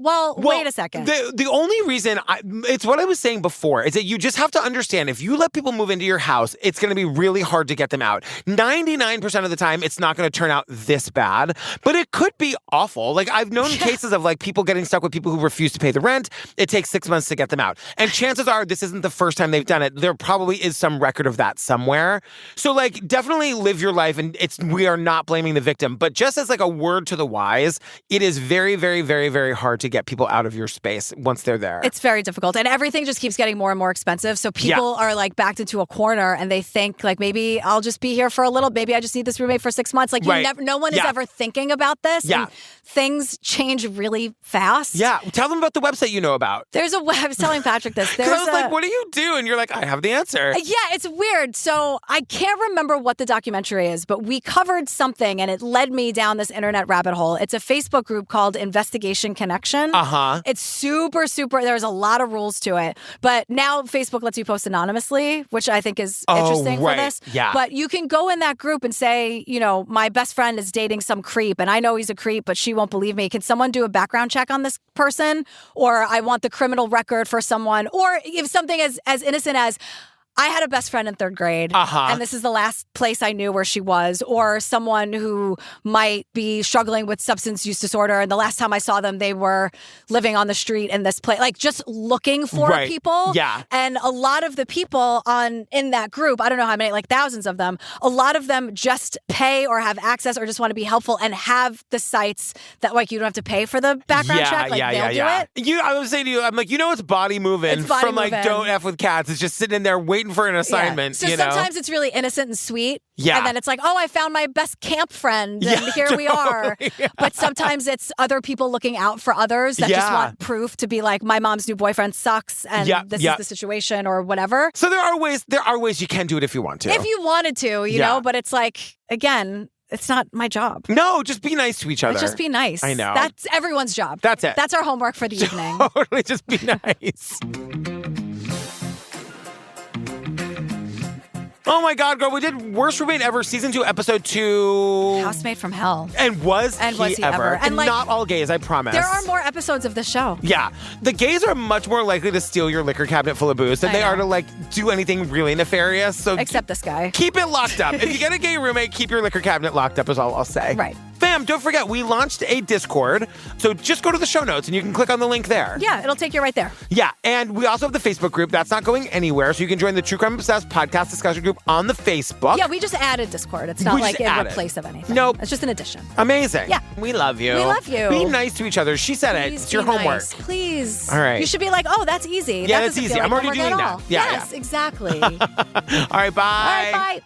a second. The only reason, it's what I was saying before, is that you just have to understand, if you let people move into your house, it's going to be really hard to get them out. 99% of the time, it's not going to turn out this bad, but it could be awful. I've known cases of people getting stuck with people who refuse to pay the rent. It takes 6 months to get them out. And chances are this isn't the first time they've done it. There probably is some record of that somewhere. So definitely live your life, and we are not blaming the victim, but just as a word to the wise, it is very, very, very, very hard to get people out of your space once they're there. It's very difficult, and everything just keeps getting more and more expensive. So people are backed into a corner, and they think maybe I'll just be here for a little. Maybe I just need this roommate for 6 months. No one is ever thinking about this. Yeah. And things change really fast. Yeah. Tell them about the website you know about. I was telling Patrick this. Because I was like, what do you do? And you're like, I have the answer. Yeah, it's weird. So I can't remember what the documentary is, but we covered something and it led me down this internet rabbit hole. It's a Facebook group called Investigation Connection. Uh-huh. It's super, there's a lot of rules to it. But now Facebook lets you post anonymously, which I think is interesting for this. Yeah. But you can go in that group and say, my best friend is dating some creep and I know he's a creep, but she won't believe me. Can someone do a background check on this person? Or I want the criminal record for someone. Or if something as innocent as, I had a best friend in third grade, and this is the last place I knew where she was, or someone who might be struggling with substance use disorder, and the last time I saw them, they were living on the street in this place, just looking for people. Yeah. And a lot of the people in that group, I don't know how many, thousands of them, a lot of them just pay or have access or just want to be helpful and have the sites that you don't have to pay for the background check. They'll do it. I was saying to you, I'm it's body moving from Don't F with Cats. It's just sitting in there waiting for an assignment. So sometimes it's really innocent and sweet. Yeah. And then it's I found my best camp friend and here we are. Yeah. But sometimes it's other people looking out for others that just want proof to be my mom's new boyfriend sucks and this is the situation or whatever. So there are ways you can do it if you want to. If you wanted to, you know, but it's again, it's not my job. No, just be nice to each other. Just be nice. I know. That's everyone's job. That's it. That's our homework for the evening. Totally, just be nice. Oh my God, girl, we did Worst Roommate Ever, Season 2, Episode 2. Housemate from Hell. And was he ever? And like, not all gays, I promise. There are more episodes of the show. Yeah. The gays are much more likely to steal your liquor cabinet full of booze than they are to, like, do anything really nefarious. So except this guy. Keep it locked up. If you get a gay roommate, keep your liquor cabinet locked up is all I'll say. Right. Fam, don't forget, we launched a Discord. So just go to the show notes and you can click on the link there. Yeah, it'll take you right there. Yeah, and we also have the Facebook group. That's not going anywhere. So you can join the True Crime Obsessed podcast discussion group on the Facebook. Yeah, we just added Discord. It's not like in place of anything. Nope. It's just an addition. Amazing. Yeah. We love you. We love you. Be nice to each other. She said it. It's your homework. Nice. Please. All right. You should be like, oh, that's easy. Yeah, that that's doesn't easy. feel like I'm already homework doing at that. all. Yeah, yes, yeah. exactly. All right, bye. All right, bye.